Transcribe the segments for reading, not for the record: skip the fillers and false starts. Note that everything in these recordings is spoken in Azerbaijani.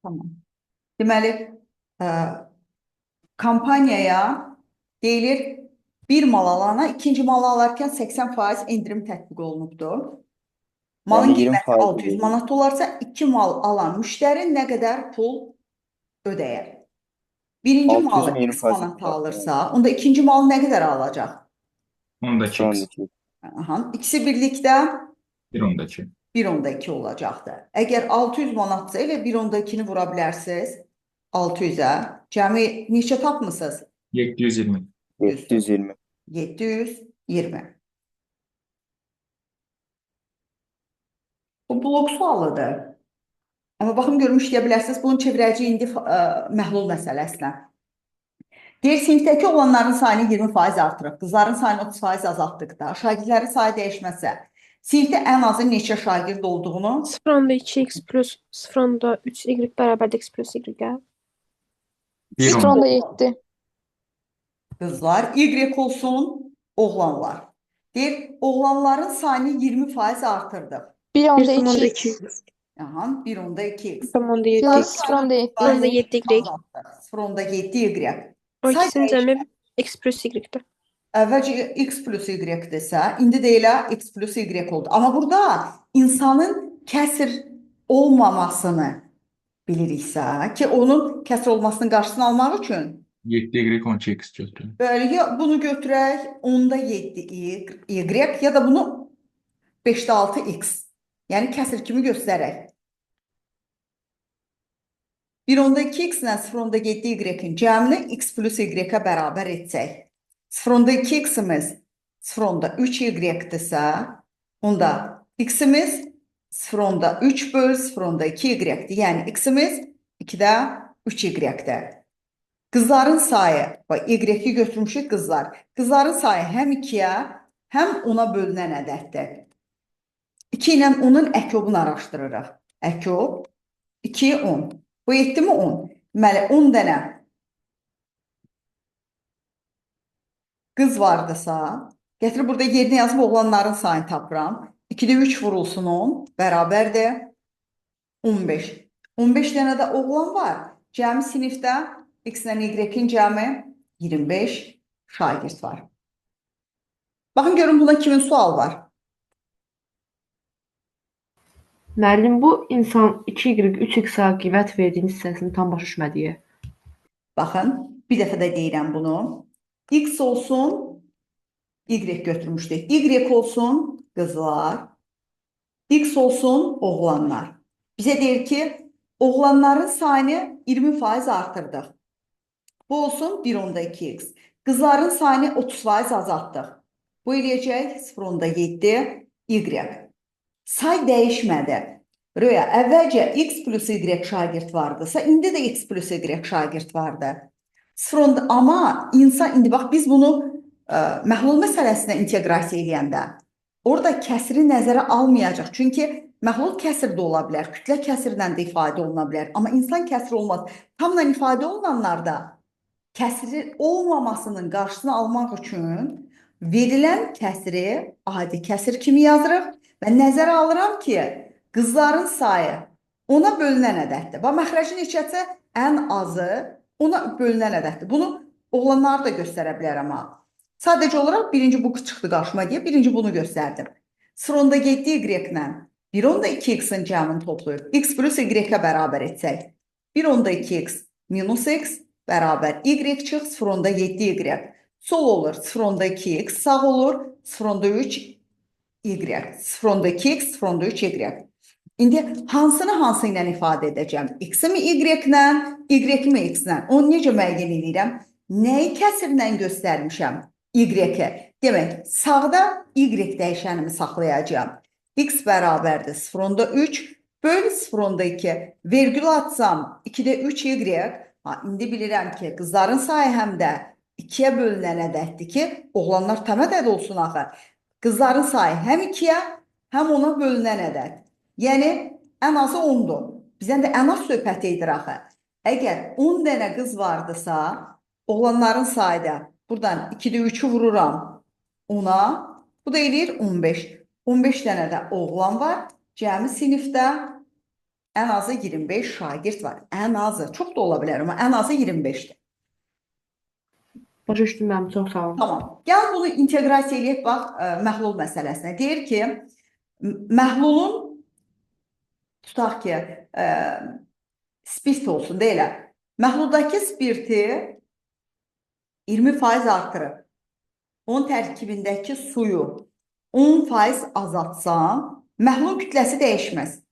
Tamam. Deməli, ə, kampaniyaya deyilir bir mal alana ikinci malı alarkən 80% endirim tətbiq olunubdur. Malın Yəni 20% qiyməti 600 verilir. manat olarsa, iki mal alan müştəri nə qədər pul ödəyər? Birinci 600-ün malı X 20%-ni manata çıxartmaq. alırsa, onda ikinci malı nə qədər alacaq? Ondaki X. Sıfırındakı. Aha. İkisi birlikdə Bir ondaki. 1.2 olacaqdır. Əgər 600 manatsa, elə 1.2-ni vura bilərsiniz 600-ə. Cəmi neçə tapmısınız? 720. Düzdür. 720. 720. Bu blok sualıdır. Amma baxın görmüş deyə bilərsiniz, bunu çevirəcək indi məhlul məsələsinə. Deyir, sinifdəki olanların sayını 20% artırıb, qızların sayını 30% azaltdıqda, şagirdlərin sayı dəyişməsə, sinifdə ən azı neçə şagird olduğunu 0.2x plus 0.3y bərabərdir x plus y-ə. Bir X onda. 0.7. qızlar, Y olsun oğlanlar. Deyir, oğlanların sayını 20% artırdıq. 1.2x. Aha, 1.2x. 0.7x. 0.7. 0.7y. O Say ikisinin dəyişmir. cəmi x plus y-dir. Əvvəlcə x plus y-dirsə, indi də elə x plus y oldu. Amma burada insanın kəsr olmamasını biliriksə, ki, onun kəsr olmasının qarşısını almaq üçün 7Y 12X götürün. böyle ya bunu götürək 10'da 7 y ya da bunu 5'də 6 x. Yəni kəsr kimi göstərək. 1/10 2x ilə 0/10 7 y-in cəmini x plus y-ə bərabər etsək. 0/10 2x-imiz 0/10 3 y-dirsə, onda x-imiz 0/10 3 böl 0/10 2 y-dir. Yəni x-imiz 2-də 3 y-dir. Qızların sayı, y-i götürmüşük qızlar. Qızların sayı həm 2-yə, həm 10-a bölünən ədəddir. 2 ilə 10-un əkobunu araşdırırıq. Əkob 2, 10. Bu yetdi mi 10? Deməli, 10 dənə qız vardısa, gətirib burada yerinə yazıb oğlanların sayını tapıram. 2-də 3 vurulsun 10, bərabərdir 15. 15 dənə də oğlan var. Cəmi sinifdə x ilə y-in cəmi 25 şagird var. Baxın, görün buna kimin sual var? Müəllim, bu insan 2y 3x-ə qiymət verdiyiniz hissəsini tam başa düşmədiyi. Baxın, bir dəfə də deyirəm bunu. X olsun, y götürmüşdük. Y olsun qızlar, x olsun oğlanlar. Bizə deyir ki, oğlanların sayını 20% artırdıq. Bu olsun 1/10 2x. Qızların sayını 30% azaltdıq. Bu eləyəcək 0/10 7 y. Say dəyişmədi. Röya, əvvəlcə x plus y şagird vardısa, indi də x plus y şagird vardı. Amma insan, indi bax, biz bunu məhlul məsələsinə inteqrasiya edəndə, orada kəsri nəzərə almayacaq. Çünki məhlul kəsir də ola bilər, kütlə kəsirlə də ifadə oluna bilər. Amma insan kəsir olmaz. Tamla ifadə olunanlarda kəsir olmamasının qarşısını almaq üçün verilən kəsiri adi kəsir kimi yazırıq və nəzərə alıram ki, qızların sayı ona bölünən ədəddir. Bax, məxrəci neçəsə ən azı ona bölünən ədəddir. Bunu oğlanları da göstərə bilərəm ha. Sadəcə olaraq birinci bu çıxdı qarşıma deyə birinci bunu göstərdim. 0/10 7 y-lə 1/10 2x-in cəmini toplayıb x plus y-ə bərabər etsək. 1/10 2x minus x bərabər y çıx 0/10 7 y. Sol olur 0/10 2x, sağ olur 0/10 3 y. 0/10 2x, 0/10 3 y. İndi hansını hansı ilə ifadə edəcəm? X-mi y-lə, y-mi x-lə? Onu necə müəyyən edirəm? Nəyi kəsirlə göstərmişəm? Y-ə. Demək, sağda y dəyişənimi saxlayacağam. X bərabərdir 0/10 3 böl 0/10 2. Vergül atsam 2-də 3 y. İndi bilirəm ki, qızların sayı həm də 2-yə bölünən ədəddir ki, oğlanlar tam ədəd olsun axı. Qızların sayı həm 2-yə, həm ona bölünən ədəd. Yəni, ən azı 10-dur. Bizdən də ən az söhbət edir axı. Əgər 10 dənə qız vardısa, oğlanların sayı da buradan 2-də 3-ü vururam 10-a, bu da eləyir 15. 15 dənə də oğlan var. Cəmi sinifdə Ən azı 25 şagird var. Ən azı, çox da ola bilər, amma ən azı 25-dir. Başa düşdüm mənim, çox sağ olun. Tamam. Gəl bunu inteqrasiya eləyək, bax, məhlul məsələsinə. Deyir ki, məhlulun, tutaq ki, spirt olsun, deyil. Məhluldakı spirti 20% artırıb. Onun tərkibindəki suyu 10% azaltsan, məhlul kütləsi dəyişməz.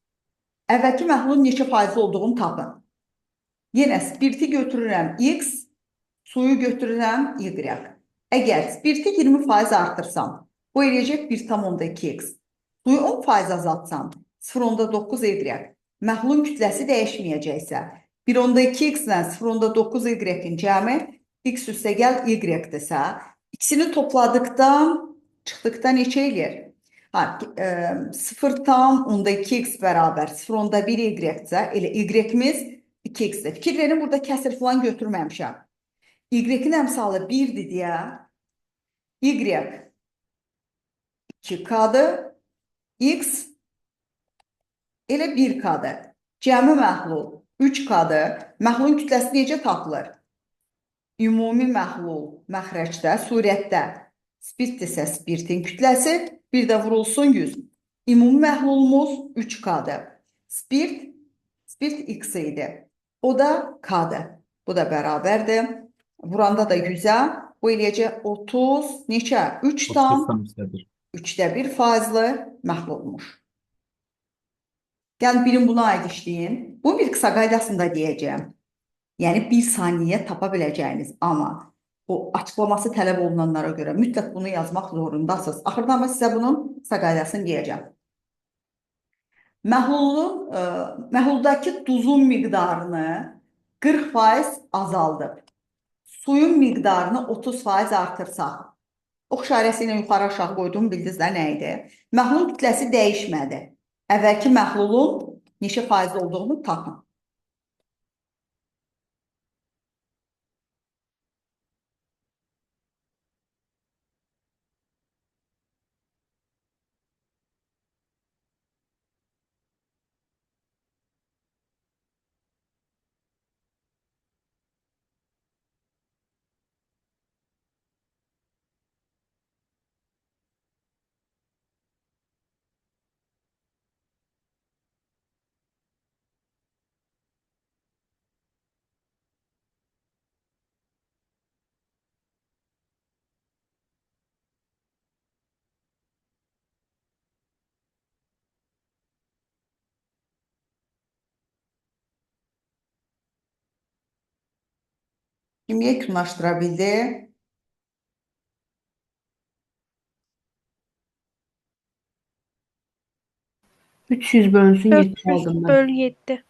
Əvvəlki məhlulun neçə faiz olduğunu tapın. Yenə spirti götürürəm X, suyu götürürəm Y. Əgər spirti 20% artırsam, bu eləyəcək 1,2x. Suyu 10% azaltsam, 0,9y. Məhlulun kütləsi dəyişməyəcəksə, 1,2x ilə 0,9y-in cəmi x üstə gəl y-dirsə, ikisini topladıqda, çıxdıqda neçə eləyir? 0,2x bərabər 0,1y-dirsə, elə y-imiz 2x-dir. Fikir verin, burada kəsir falan götürməmişəm. Y-in əmsalı 1-dir deyə, y 2k-dır, x elə 1k-dır. Cəmi məhlul 3k-dır. Məhlulun kütləsi necə tapılır? Ümumi məhlul məxrəcdə, surətdə spirtdirsə spirtin kütləsi, bir də vurulsun 100. Ümumi məhlulumuz 3k-dır. Spirt x idi. O da k-dır. Bu da bərabərdir. Vuranda da 100-ə, bu eləyəcək 30, neçə? 3,3 faizli məhlulmuş. Gəlin, birin buna aid işləyin. Bunu bir qısa qaydasında deyəcəyim. Yəni, 1 saniyə tapa biləcəyiniz, amma o açıqlaması tələb olunanlara görə mütləq bunu yazmaq zorundasınız. Axırda amma sizə bunun qısa qaydasını deyəcəm. Məhluldakı duzun miqdarını 40% azaldıb. Suyun miqdarını 30% artırsaq, ox işarəsi ilə yuxarı aşağı qoyduğum bildiniz də nə idi? Məhlulun kütləsi dəyişmədi. Əvvəlki məhlulun neçə faiz olduğunu tapın. Kim yekunlaşdıra bildi? 300 bölünsün 7 aldım 400 mən. bölü 7.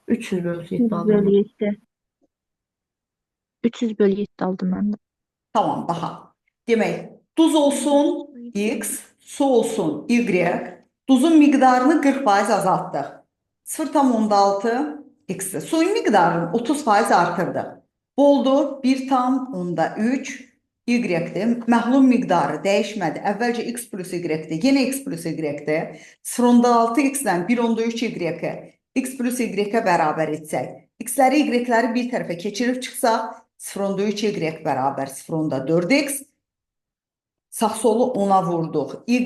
300 bölünsün 7 300 aldım bölü mən. 7. 300 bölü 7 aldım ben de. Tamam, baxa. Demək, duz olsun x, su olsun y, duzun miqdarını 40% azaltdıq. 0,6 x-dir. Suyun miqdarını 30% artırdıq. Bu oldu 1,3 y-dir. Məhlul miqdarı dəyişmədi. Əvvəlcə x plus y-dir, yenə x plus y-dir. 0,6 x-lə 1,3 y-i x plus y-ə bərabər etsək, x-ləri y-ləri bir tərəfə keçirib çıxsaq, 0,3 y bərabər 0,4x. Sağ solu 10-a vurduq. Y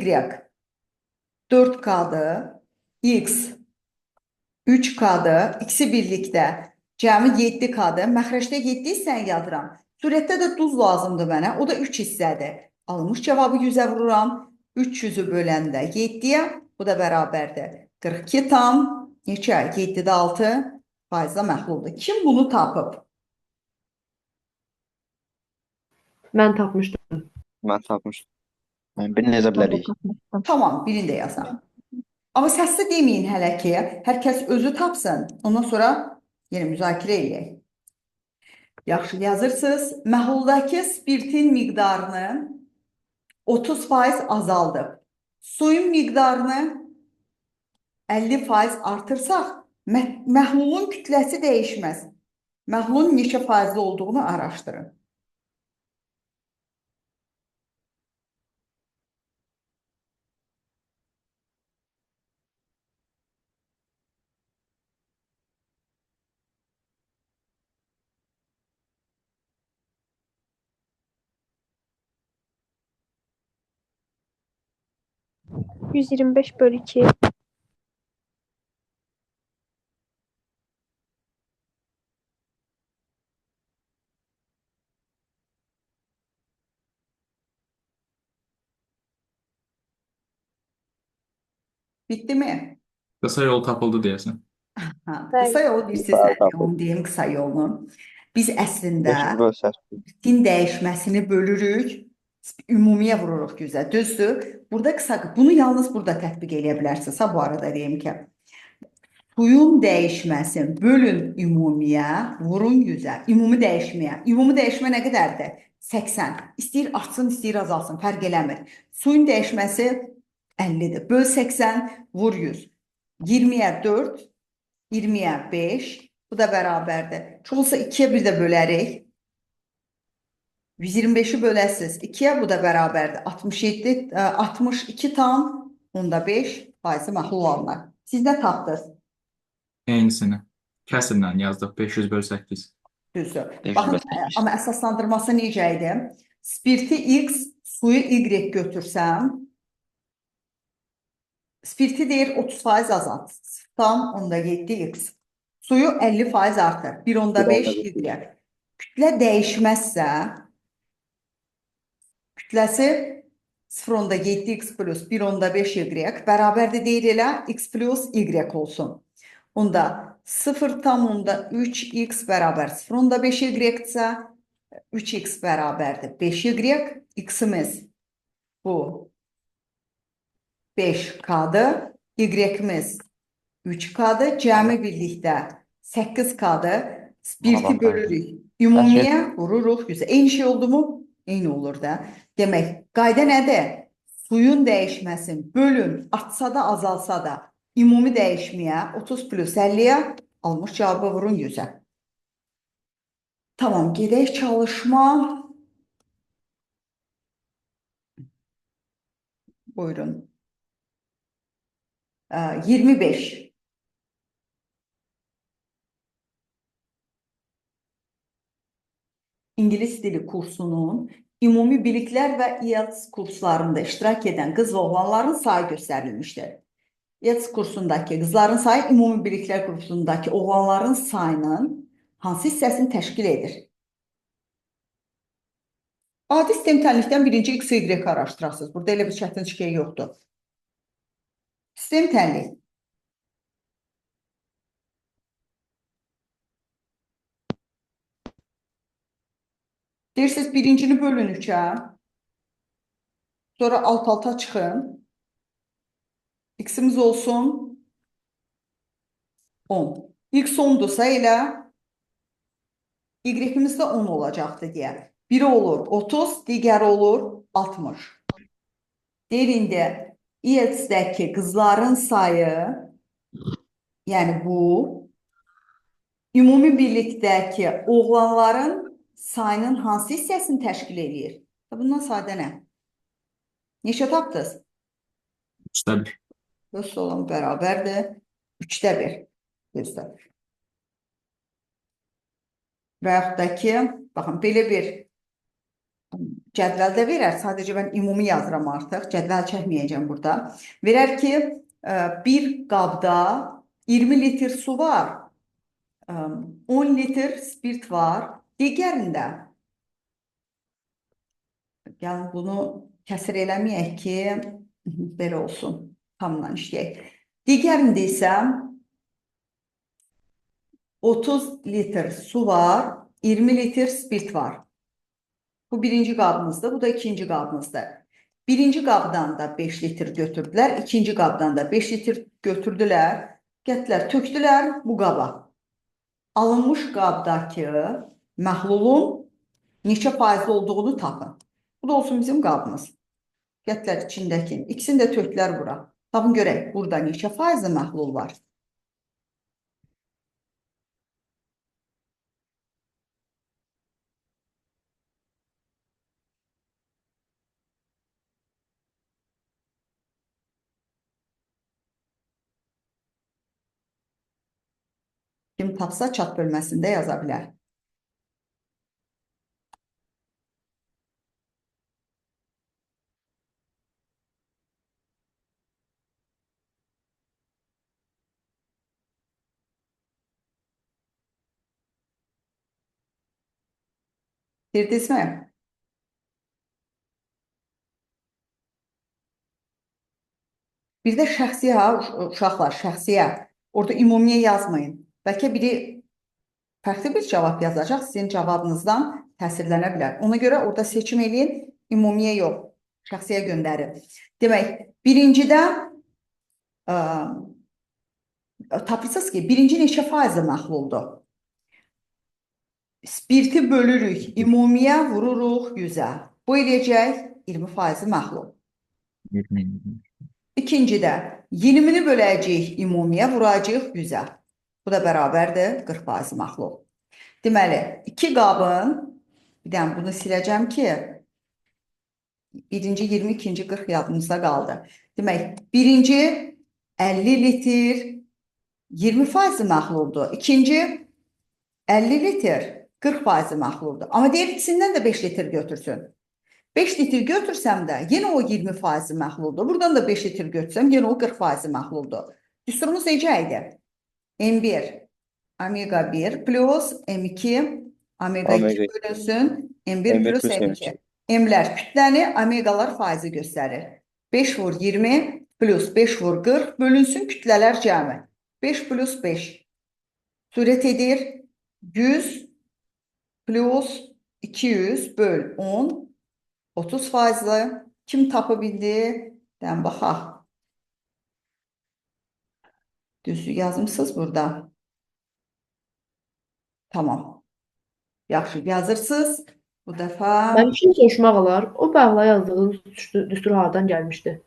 4k-dır. X 3k-dır. İkisi birlikdə cəmi 7k-dır. Məxrəcdə 7 hissəni yazıram. Surətdə də duz lazımdır mənə. O da 3 hissədir. Alınmış cavabı 100-ə vururam. 300-ü böləndə 7-yə. Bu da bərabərdir. 42 tam neçə? 7-də 6 faizlə məhluldur. Kim bunu tapıb? Mən tapmışdım. Mən tapmışdım. Yəni, birini yazə bilərik. Tamam, birini də yazam. Amma səsli deməyin hələ ki, hər kəs özü tapsın. Ondan sonra yenə müzakirə edək. Yaxşı, yazırsınız. Məhluldakı spirtin miqdarını 30% azaldıb. Suyun miqdarını 50% artırsaq, məhlulun kütləsi dəyişməz. Məhlulun neçə faizli olduğunu araşdırın. 125 bölü 2. Bitti mi? Kısa yol tapıldı deyəsən. Ha, Bəli. kısa yol bilirsiniz Yuxarı nədir? tapıldı. Onu deyim kısa yolunu. Biz əslində 5 bölsək. din dəyişməsini bölürük, ümumiyə vururuq güzə. Düzdür? Burada kısa, bunu yalnız burada tətbiq edə bilərsiniz. Ha, bu arada deyim ki, suyun dəyişməsi bölün ümumiyə, vurun yüzə. Ümumi dəyişməyə. Ümumi dəyişmə nə qədərdir? 80. İstəyir artsın, istəyir azalsın, fərq eləmir. Suyun dəyişməsi 50-dir. Böl 80, vur 100. 20-yə 4, 20-yə 5. Bu da bərabərdir. Çox olsa 2-yə bir də bölərik. 125-i böləsiz 2-yə, bu da bərabərdir. 67, 62 tam, onda 5 faizi məhlul alınır. Siz nə tapdınız? Eynisini. Kəsrlə yazdıq. 500 bölü 8. Düzdür. 500 Baxın, bölü 8. amma əsaslandırması necə idi? Spirti X, suyu Y götürsəm, spirti deyir 30% azalt. Tam onda 7X. Suyu 50% artır. 1 onda 5 Y. Kütlə dəyişməzsə, kütləsi 0 onda 7X plus 1 onda 5 Y bərabərdir deyir elə X plus Y olsun. Onda 0 tam onda 3X bərabər 0 onda 5 Y-dirsə 3X bərabərdir 5Y. X'imiz bu 5K'dır. Y-imiz 3K'dır. Cəmi birlikdə 8K'dır. Spirti Adam bölürük. Ümumiyə vururuq 100. Eyni şey oldu mu? Eyni olur da. Demək, qayda nədir? Suyun dəyişməsin, bölün, artsa da, azalsa da, ümumi dəyişməyə 30 plus 50-yə almış cavabı vurun 100-ə. Tamam, gedək çalışma. Buyurun. 25. İngilis dili kursunun ümumi biliklər və IELTS kurslarında iştirak edən qız və oğlanların sayı göstərilmişdir. IELTS kursundakı qızların sayı ümumi biliklər kursundakı oğlanların sayının hansı hissəsini təşkil edir? Adi sistem tənlikdən birinci X, Y araşdırasınız. Burada elə bir çətin şey yoxdur. Sistem tənlik. Deyirsiniz, birincini bölün 3-ə. Sonra alt-alta çıxın. X-imiz olsun 10. X 10'dursa elə Y-imiz də 10 olacaqdı deyə. Biri olur 30, digəri olur 60. Deyir indi IELTS-dəki qızların sayı, yəni bu, ümumi birlikdəki oğlanların sayının hansı hissəsini təşkil edir? Bundan sadə nə? Neçə tapdınız? 3-də 1. Öz olan bərabərdir. 3-də 1. Gözlə. Və yaxud da ki, baxın, belə bir cədvəldə verər. Sadəcə mən ümumi yazıram artıq. Cədvəl çəkməyəcəm burada. Verər ki, bir qabda 20 litr su var, 10 litr spirt var. Digərində, yəni bunu kəsir eləməyək ki, belə olsun, tamamdan işləyək. Digərində isə 30 litr su var, 20 litr spirt var. Bu birinci qabımızdır, bu da ikinci qabımızdır. Birinci qabdan da 5 litr götürdülər, ikinci qabdan da 5 litr götürdülər, gəldilər, tökdülər bu qaba. Alınmış qabdakı məhlulun neçə faizli olduğunu tapın. Bu da olsun bizim qabımız. Gəldilər içindəki, ikisini də tökdülər bura. Tapın görək, burada neçə faizli məhlul var. Kim tapsa çat bölməsində yaza bilər. Girdinizmi? Bir də şəxsiyə, uşaqlar, şəxsiyə. Orada ümumiyə yazmayın. Bəlkə biri fərqli bir cavab yazacaq, sizin cavabınızdan təsirlənə bilər. Ona görə orada seçim eləyin, ümumiyə yox, şəxsiyə göndərin. Demək, birincidə tapırsınız ki, birinci neçə faizli məhluldur? Spirti bölürük, ümumiyə vururuq 100-ə. Bu eləyəcək 20% məhlul. 20. İkincidə 20-ni böləcəyik ümumiyə, vuracağıq 100-ə. Bu da bərabərdir 40% məhlul. Deməli, iki qabın, bir dənə bunu siləcəm ki, birinci 20, ikinci 40 yadımızda qaldı. Demək, birinci 50 litr 20% məhluldur. İkinci 50 litr 40% məhluldur. Amma deyib ikisindən də 5 litr götürsün. 5 litr götürsəm də yenə o 20% məhluldur. Buradan da 5 litr götürsəm yenə o 40% məhluldur. Düsturumuz necə idi? M1 omega 1 plus M2 omega 2 bölünsün M1 M1 plus plus M2. M2. M'lər kütləni, omegalar faizi göstərir. 5 vur 20 plus 5 vur 40 bölünsün kütlələr cəmi. 5 plus 5 surət edir 100 plus 200 böl 10 30%. Kim tapı bildi? Dən baxaq. Düzü yazmışsınız burada. Tamam. Yaxşı, yazırsınız. Bu dəfə Mənim üçün soruşmaq olar. O bəğla yazdığınız düstur hardan gəlmişdi?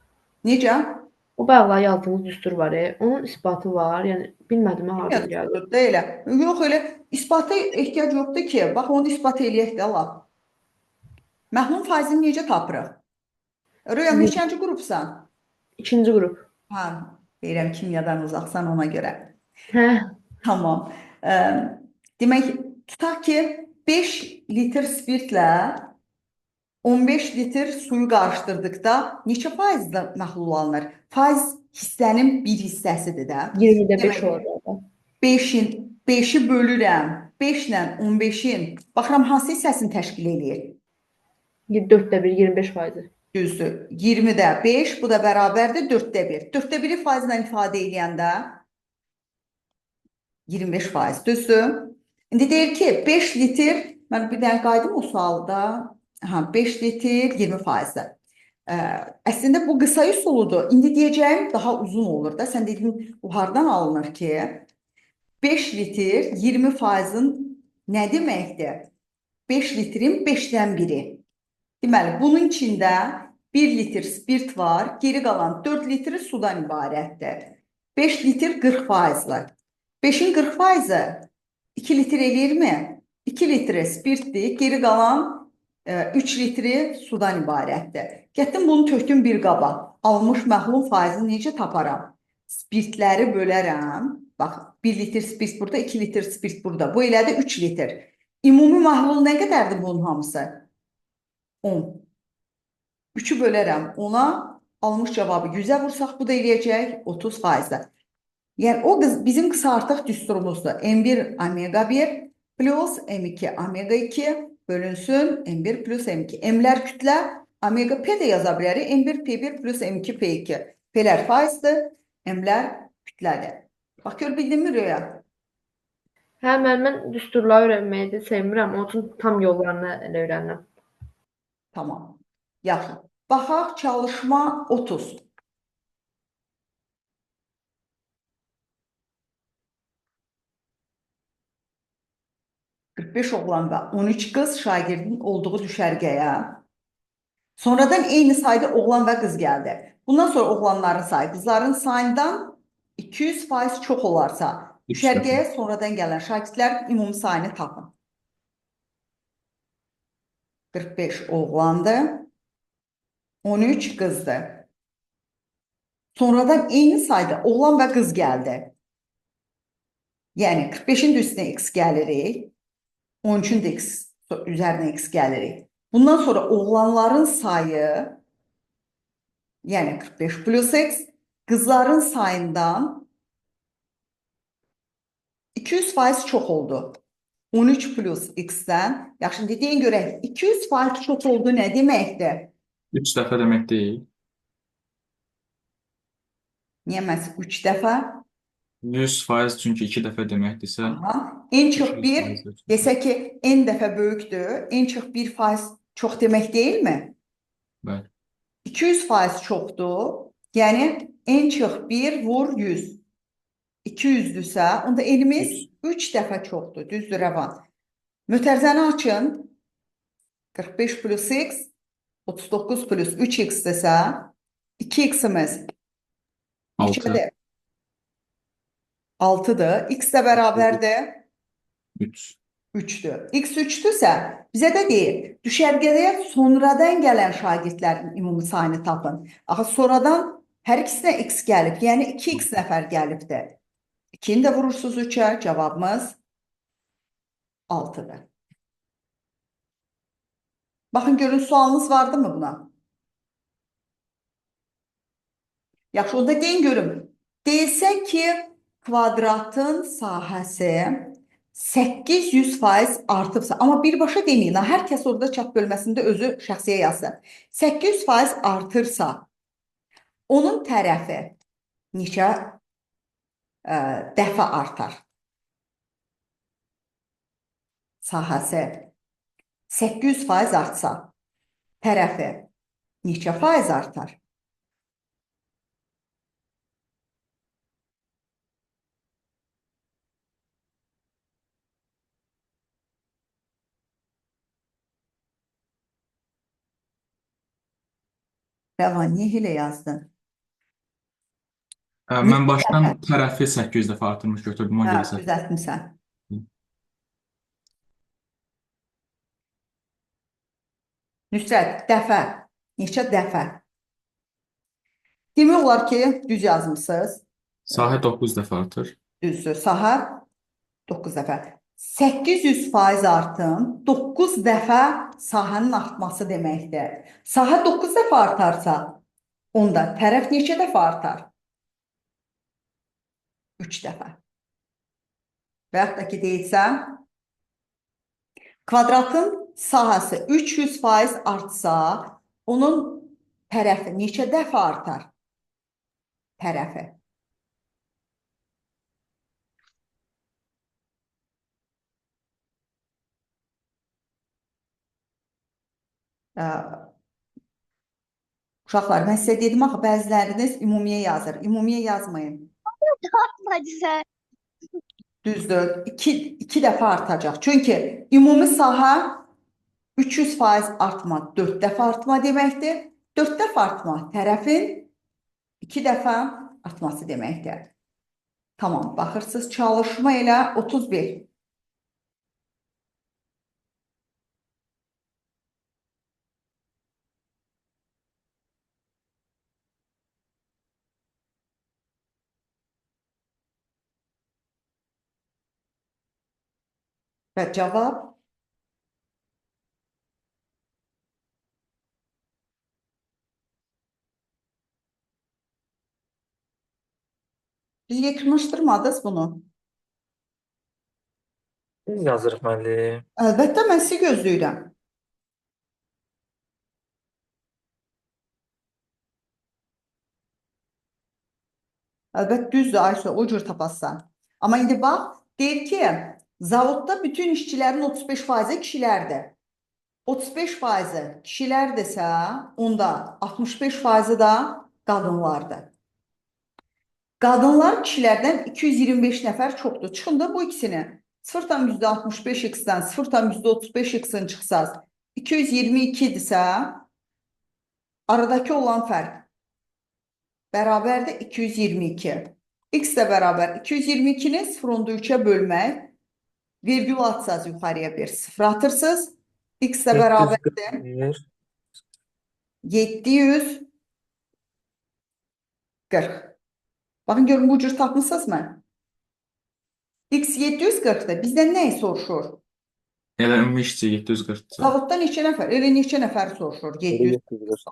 necə? O bəğla yazdığınız düstur var, onun isbatı var. Yəni bilmədim hardan gəldi. Yazılır elə. Yox, elə isbata ehtiyac yoxdur ki. Bax, onu isbat eləyək də Allah. Məhlum faizini necə tapırıq? Röya, neçənci qrupsan? İkinci qrup. Ha, deyirəm kimyadan uzaqsan ona görə. Hə, Tamam. Demək, tutaq ki, 5 litr spirtlə 15 litr suyu qarışdırdıqda neçə faizdə məhlul alınır? Faiz hissənin bir hissəsidir də. 20-də 5 Demək, olacaq. 5-i bölürəm. 5 ilə 15-in baxıram hansı hissəsini təşkil edir? 4də 1, 25%. Düzdür. 20-də 5, bu da bərabərdir 4də 1. 4də 1-i faizlə ifadə edəndə 25%. Düzdür. İndi deyir ki, 5 litr, mən bir dənə qaydım o sualda. 5 litr 20%. Əslində bu qısa üsuludur. İndi deyəcəyim daha uzun olur da. Sən dedin, bu hardan alınır ki? 5 litr 20%-in nə deməkdir? 5 litrin 5-dən 1-i. Deməli, bunun içində 1 litr spirt var, geri qalan 4 litri sudan ibarətdir. 5 litr 40%-lı. 5-in 40%-ı 2 litr eləyirmi? 2 litri spirtdir, geri qalan 3 litri sudan ibarətdir. Getdim bunu tökdüm bir qaba. Almış məhlul faizini necə taparam? Spirtləri bölərəm. Bax, 1 litr spirt burada, 2 litr spirt burada. Bu elədi 3 litr. Ümumi məhlul nə qədərdir bunun hamısı? 10. 3-ü bölərəm 10-a, almış cavabı 100-ə vursaq, bu da eləyəcək 30%. Yəni, o bizim qısa düsturumuzdur. M1 omega 1 plus M2 omega 2 bölünsün M1 plus M2. M'lər kütlə, omega P də yaza bilərik. M1 P1 plus M2 P2. P'lər faizdir, M'lər kütlədir. Bax, gör bildinmi Röya? Hə, mən düsturları öyrənməyi də sevmirəm. Onun üçün tam yollarını elə öyrənirəm. Tamam. Yaxşı. Baxaq, çalışma 30. ...45 oğlan və 13 qız şagirdin olduğu düşərgəyə. Sonradan eyni sayda oğlan və qız gəldi. Bundan sonra oğlanların sayı qızların sayından 200% çox olarsa, düşərgəyə sonradan gələn şagirdlərin ümumi sayını tapın. 45 oğlandır, 13 qızdır. Sonradan eyni sayda oğlan və qız gəldi. Yəni 45-in də üstünə x gəlirik, 13-ün də üzərinə x gəlirik. Bundan sonra oğlanların sayı, yəni 45 plus x, qızların sayından 200% çox oldu. 13 plus x-dən. Yaxşı, indi deyin görək, 200% çox oldu nə deməkdir? 3 dəfə demək deyil. Niyə məhz 3 dəfə? 100% çünki 2 dəfə deməkdirsə, Aha. N çox 1, 200% desək ki, n dəfə böyükdür. N çox 1% çox demək deyilmi? bəli. 200% çoxdur. Yəni, n çox 1 vur 100. 200-dürsə, onda n-imiz 3 dəfə çoxdur. Düzdür, Rəvan? Mötərizəni açın. 45 plus x, 39 plus 3x-dirsə, 2x-imiz 6, neçədir? 6-dır. X də bərabərdir 3. 3-dür. X 3-dürsə, bizə də deyir, düşərgəyə sonradan gələn şagirdlərin ümumi sayını tapın. Axı, sonradan hər ikisinə x gəlib, yəni 2x nəfər gəlibdir. 2-ni də vurursunuz 3-ə, cavabımız 6-dır. Baxın, görün, sualınız vardı mı buna? Yaxşı, onda deyin görüm. Deyilsə ki, kvadratın sahəsi 800% artıbsa, amma birbaşa deməyin, hər kəs orada çap bölməsində özü şəxsiyə yazsın. 800% artırsa, onun tərəfi neçə dəfə artar? Sahəsi 800% artsa, tərəfi neçə faiz artar? Rəvan, niyə elə yazdın? Mən başdan tərəfi 800 dəfə artırmış götürdüm, ona Hə, görə düzəltmisən. Nüsrət, dəfə. Neçə dəfə? Demək olar ki, düz yazmısınız. sahə 9 dəfə artır. Düzdür. Sahə 9 dəfə. 800% artım 9 dəfə sahənin artması deməkdir. Sahə 9 dəfə artarsa, onda tərəf neçə dəfə artar? 3 dəfə. Və yaxud da ki, deyilsəm, kvadratın sahəsi 300% artsa, onun tərəfi neçə dəfə artar? Tərəfi. Uşaqlar, mən sizə dedim, axı, bəziləriniz ümumiyə yazır. Ümumiyə yazmayın. Düzdür. 2 dəfə artacaq. Çünki ümumi sahə 300% artma 4 dəfə artma deməkdir. 4 dəfə artma tərəfin 2 dəfə artması deməkdir. Tamam, baxırsınız, çalışma elə 31. Və cavab biz yekunlaşdırmadınız bunu. Biz yazırıq müəllim. Əlbəttə, mən sizi gözləyirəm. Əlbəttə, düzdür, Ayşə, o cür tapasan. Amma indi bax, deyir ki, zavodda bütün işçilərin 35%-i kişilərdir. 35%-i kişilərdirsə, onda 65%-i da qadınlardır. Qadınlar kişilərdən 225 nəfər çoxdur. Çıxın da bu ikisini. 0,65x-dən 0,35x-in çıxsaz 222-dirsə, aradakı olan fərq bərabərdir 222. X də bərabər 222-ni 0,3-ə bölmək, virgül atsaz yuxarıya bir 0 atırsınız. X də bərabərdir 740. Baxın, görün, bu cür tapmışsınız mı? X 740-dır. Bizdən nəyi soruşur? Elə ümumi işçi 740-dır. Zavodda neçə nəfər? Elə neçə nəfər soruşur? 700.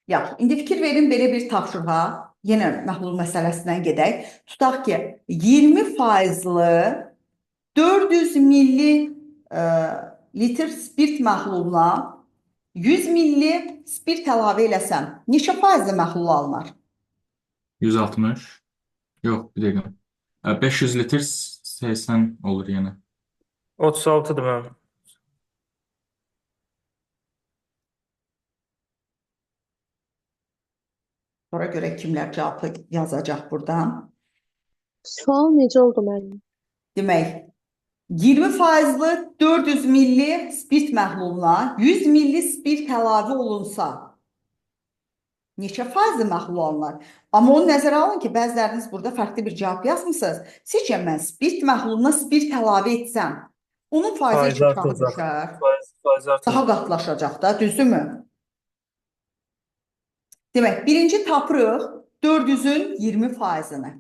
Yaxşı, indi fikir verin belə bir tapşırığa. Yenə məhlul məsələsindən gedək. Tutaq ki, 20%-lı 400 milli litr spirt məhluluna 100 milli spirt əlavə eləsəm, neçə faizli məhlul alınar? 160. Yox, bir dəqiqə. 500 litr 80 olur yəni. 36'dır mənim. Sonra görə kimlər cavabı yazacaq buradan. Sual necə oldu müəllim? Demək, 20 faizli 400 milli spirt məhluluna 100 milli spirt əlavə olunsa, neçə faizli məhlul alınır? Amma onu nəzərə alın ki, bəziləriniz burada fərqli bir cavab yazmısınız. Sizcə mən spirt məhluluna spirt əlavə etsəm, onun faizi Faiz iki aşağı artacaq. düşər, Faiz daha artacaq. qatlaşacaq da, düzdürmü? Demək, birinci tapırıq 400-ün 20 faizini.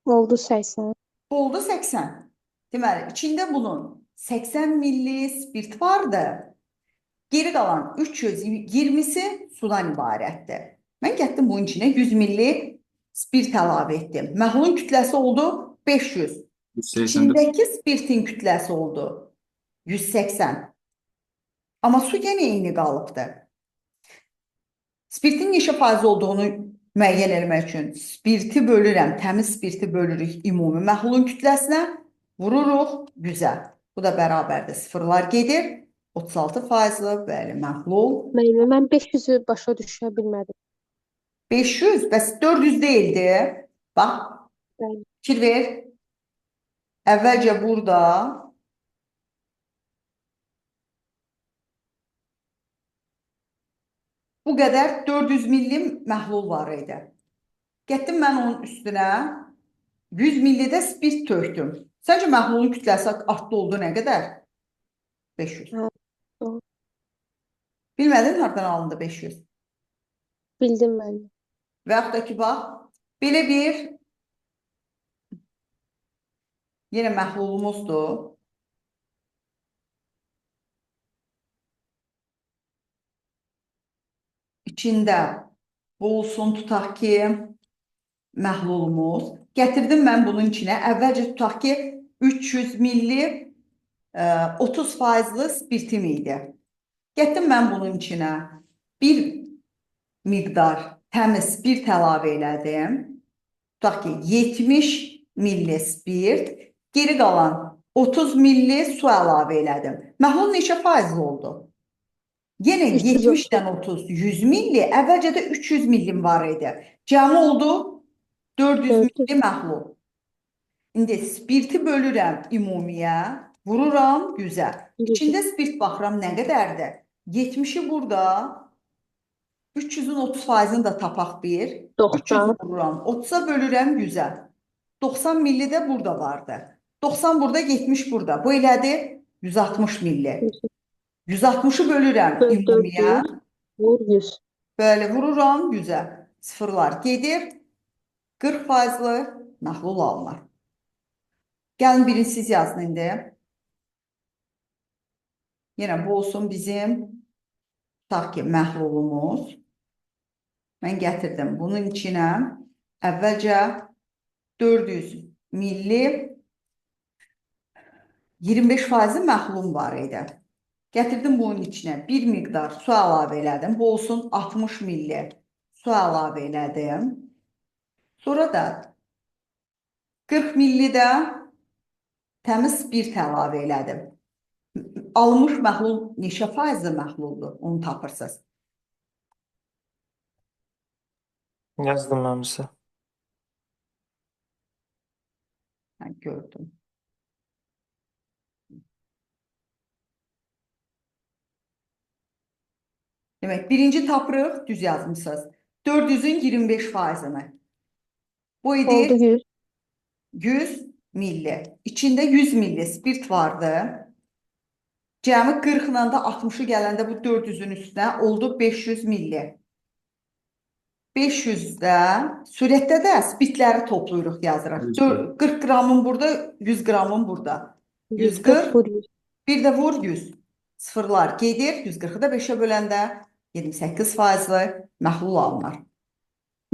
Oldu 80. Oldu 80. Deməli, içində bunun 80 milli spirt vardı. Geri qalan 320-si sudan ibarətdir. Mən getdim bunun içinə 100 milli spirt əlavə etdim. Məhlulun kütləsi oldu 500. 180'de İçindəki spirtin kütləsi oldu 180. Amma su yenə eyni qalıbdır. Spirtin neçə faiz olduğunu müəyyən etmək üçün spirti bölürəm, təmiz spirti bölürük ümumi məhlulun kütləsinə, vururuq 100-ə. Bu da bərabərdir. Sıfırlar gedir. 36 faizli, bəli, məhlul. Müəllim, mən 500-ü başa düşə bilmədim. 500, bəs 400 deyildi. Bax, Bəli. fikir ver. Əvvəlcə burada bu qədər 400 milli məhlul var idi. Getdim mən onun üstünə 100 milli də spirt tökdüm. Səncə məhlulun kütləsi artdı oldu nə qədər? 500. Hə, doğru. Bilmədin hardan alındı 500? Bildim müəllim. Və yaxud da ki, bax, belə bir yenə məhlulumuzdur. İçində bolsun tutaq ki, məhlulumuz. Gətirdim mən bunun içinə. Əvvəlcə tutaq ki, 300 milli 30 faizli spirtim idi. Getdim mən bunun içinə bir miqdar təmiz spirt əlavə elədim. Tutaq ki, 70 milli spirt, geri qalan 30 milli su əlavə elədim. Məhlul neçə faizli oldu? Yenə 70-dən 30, 100 milli, əvvəlcə də 300 millim var idi. Cəmi oldu 400 milli məhlul. İndi spirti bölürəm ümumiyə, vururam 100-ə. İçində spirt baxıram nə qədərdir? 70-i burada, 300-ün 30 faizini də tapaq bir. 300 vururam, 30-a bölürəm 100-ə. 90 milli də burada vardı. 90 burada, 70 burada. Bu elədir 160 milli. 160-ı bölürəm ümumiyə. Vur 100. Bəli, vururam 100-ə. Sıfırlar gedir. 40 faizli məhlul alınır. Gəlin birini siz yazın indi. Yenə bu olsun bizim tutaq ki, məhlulumuz. Mən gətirdim bunun içinə. Əvvəlcə 400 milli 25 faizli məhlulum var idi. Gətirdim bunun içinə bir miqdar su əlavə elədim. Bu olsun 60 milli su əlavə elədim. Sonra da 40 milli də təmiz spirt əlavə elədim. Alınmış məhlul neçə faizli məhluldur? Onu tapırsınız. Yazdım mən bizə. Mən gördüm. Demək, birinci tapırıq, düz yazmışsınız. 400-ün 25 faizini. Bu Oldu edir 100. 100 milli. İçində 100 milli spirt vardı. Cəmi 40-la da 60-ı gələndə bu 400-ün üstünə oldu 500 milli. 500-də sürətdə də spirtləri toplayırıq, yazırıq. 40 qramın burada, 100 qramın burada. 140, Vur 100. bir də vur 100. Sıfırlar gedir, 140-ı da 5-ə böləndə 28 faizli məhlul alınır.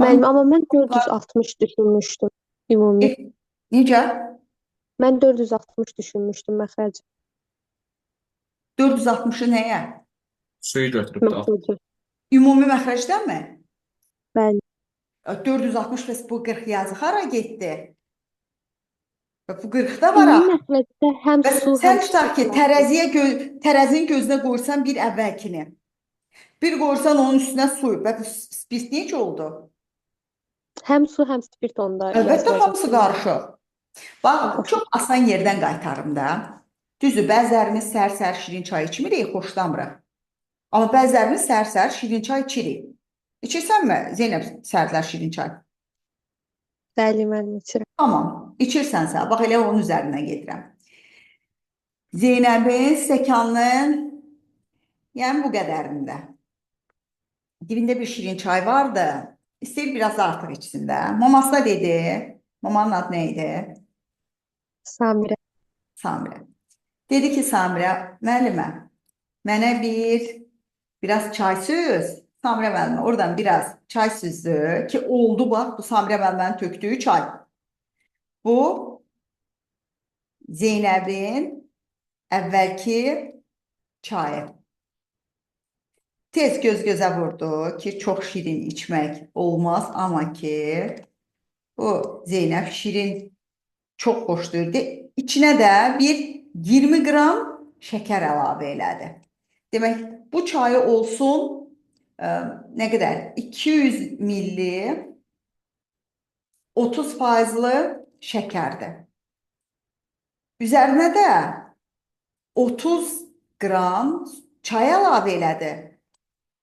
Müəllim, amma mən 460 düşünmüşdüm ümumi. Necə? Mən 460 düşünmüşdüm məxrəci. 460-ı nəyə? Suyu götürüb də al. Məxrəci. Ümumi məxrəcdənmi? Bəli. 460 bəs bu 40 yazı hara getdi? Bu 40-da var Ümumi axı. məxrəcdə həm Bəs su, sən həm tutaq ki, tərəzinin gözünə qoysan bir əvvəlkini. Bir qoysan onun üstünə su. Bəs spirt necə oldu? həm su, həm spirt onda Əlbəttə yazılacaq. hamısı qarışıq. Bax, çox asan yerdən qaytarım da. Düzdür, bəzilərimiz səhər-səhər şirin çay içmirik, xoşlamırıq. Amma bəzilərimiz səhər-səhər şirin çay içirik. İçirsənmi, Zeynəb, səhərlər şirin çay? Bəli, mən içirəm. Tamam, içirsənsə, bax elə onun üzərindən gedirəm. Zeynəbin stəkanının, yəni bu qədərində. Dibində bir şirin çay vardı. İstəyir biraz da artıq içsin də. Maması da dedi. Mamanın adı nə idi? Samirə. Samirə. Dedi ki, Samirə, müəllimə, mənə biraz çay süz. Samirə müəllimə oradan biraz çay süzdü ki, oldu bax, bu Samirə müəllimənin tökdüyü çay. Bu Zeynəbin əvvəlki çayı. Tez göz-gözə vurdu ki, çox şirin içmək olmaz, amma ki, bu Zeynəb şirin çox xoşlayırdı. İçinə də bir 20 qram şəkər əlavə elədi. Demək, bu çayı olsun, nə qədər? 200 milli 30 faizli şəkərdir. Üzərinə də 30 qram çay əlavə elədi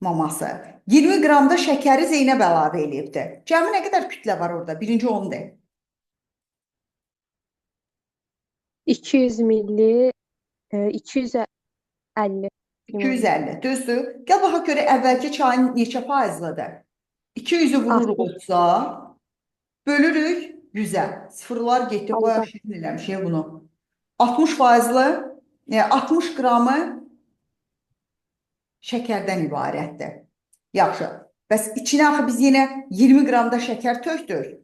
maması. 20 qram da şəkəri Zeynəb əlavə eləyibdi. Cəmi nə qədər kütlə var orada? Birinci onu de. 200 milli 250. 250. Düzdür. Gəl baxaq görə əvvəlki çayın neçə faizlidir? 200-ü vururuq 30-a, bölürük 100-ə. Sıfırlar getdi, bayağı şirin eləmişik bunu. 60 faizli, 60 qramı şəkərdən ibarətdir. Yaxşı. Bəs içinə axı biz yenə 20 qram da şəkər tökdük.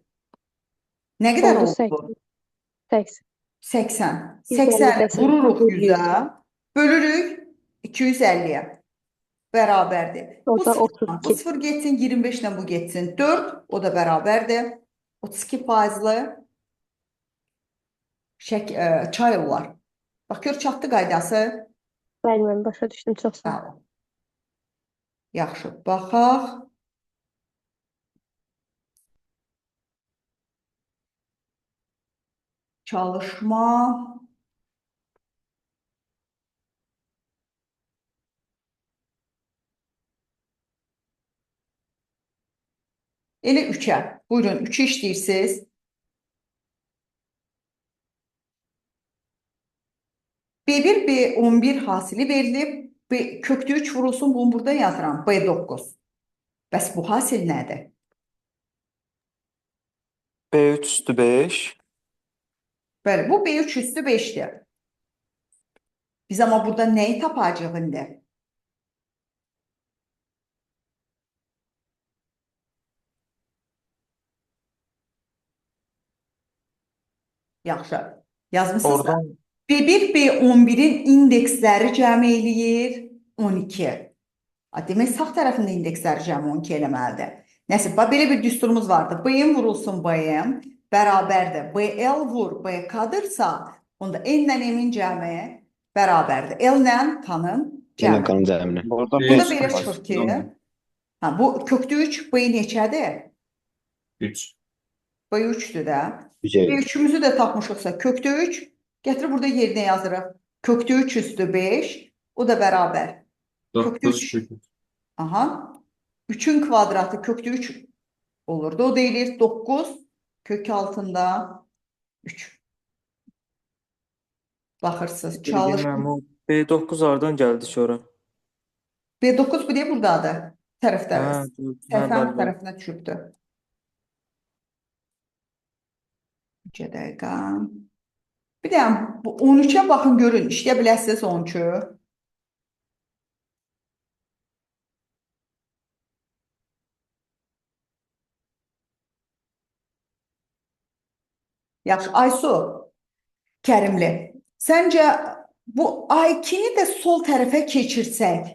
Nə qədər oldu? 80. 80. 150 80 vururuq 100. 100-ə, bölürük 250-yə. Bərabərdir. O Bu da sıfır, 32. bu sıfır getsin, 25 ilə bu getsin. 4, o da bərabərdir. 32 faizli çay olar. Bax, gör çatdı qaydası. Bəli, mən başa düşdüm, çox sağ ol. Sağ ol. Yaxşı, baxaq. Çalışma. Elə 3-ə. Buyurun, 3-ü işləyirsiniz. B1, B11 hasili verilib. Kökdə 3 vurulsun, bunu burada yazıram. B9. Bəs bu hasil nədir? B3 üstü 5. Bəli, bu B3 üstü 5'dir. Biz ama burada neyi tapacağıq indi? Yaxşı. Yazmısınız da. Oradan B1, B11'in indeksləri cəmi eləyir 12. Demək, sağ tərəfində indeksləri cəmi 12 eləməlidir. Nəsə, belə bir düsturumuz vardı. BM vurulsun BM bərabərdir. BL vur BK-dırsa, onda N ilə M-in cəmi bərabərdir. L ilə K-nın Yenə cəmi. qanın cəmini. Oradan Burada Beş, belə beş, çıxır ki, tamam. bu kökdə 3, B neçədir? 3. B 3'dür də. Güzel. B3'ümüzü də tapmışıqsa kökdə 3, gətirib burada yerinə yazırıq. Kökdə 3 üstü 5, o da bərabər. Kökdə 9 3. Aha. 3'ün kvadratı kökdə 3 olurdu. O deyilir 9 kök altında 3. Baxırsınız, çalışın. bilməm, o B9 hardan gəldi ki ora? B9 bu deyə buradadır. Tərəfdə. Hə, Səhifənin bəli. tərəfinə düşübdür. 2 dəqiqə. Bir də bu 13'ə baxın görün. İşləyə biləsiniz 13'ü. Yaxşı, Aysu. Kərimli. Səncə bu A2-ni də sol tərəfə keçirsək,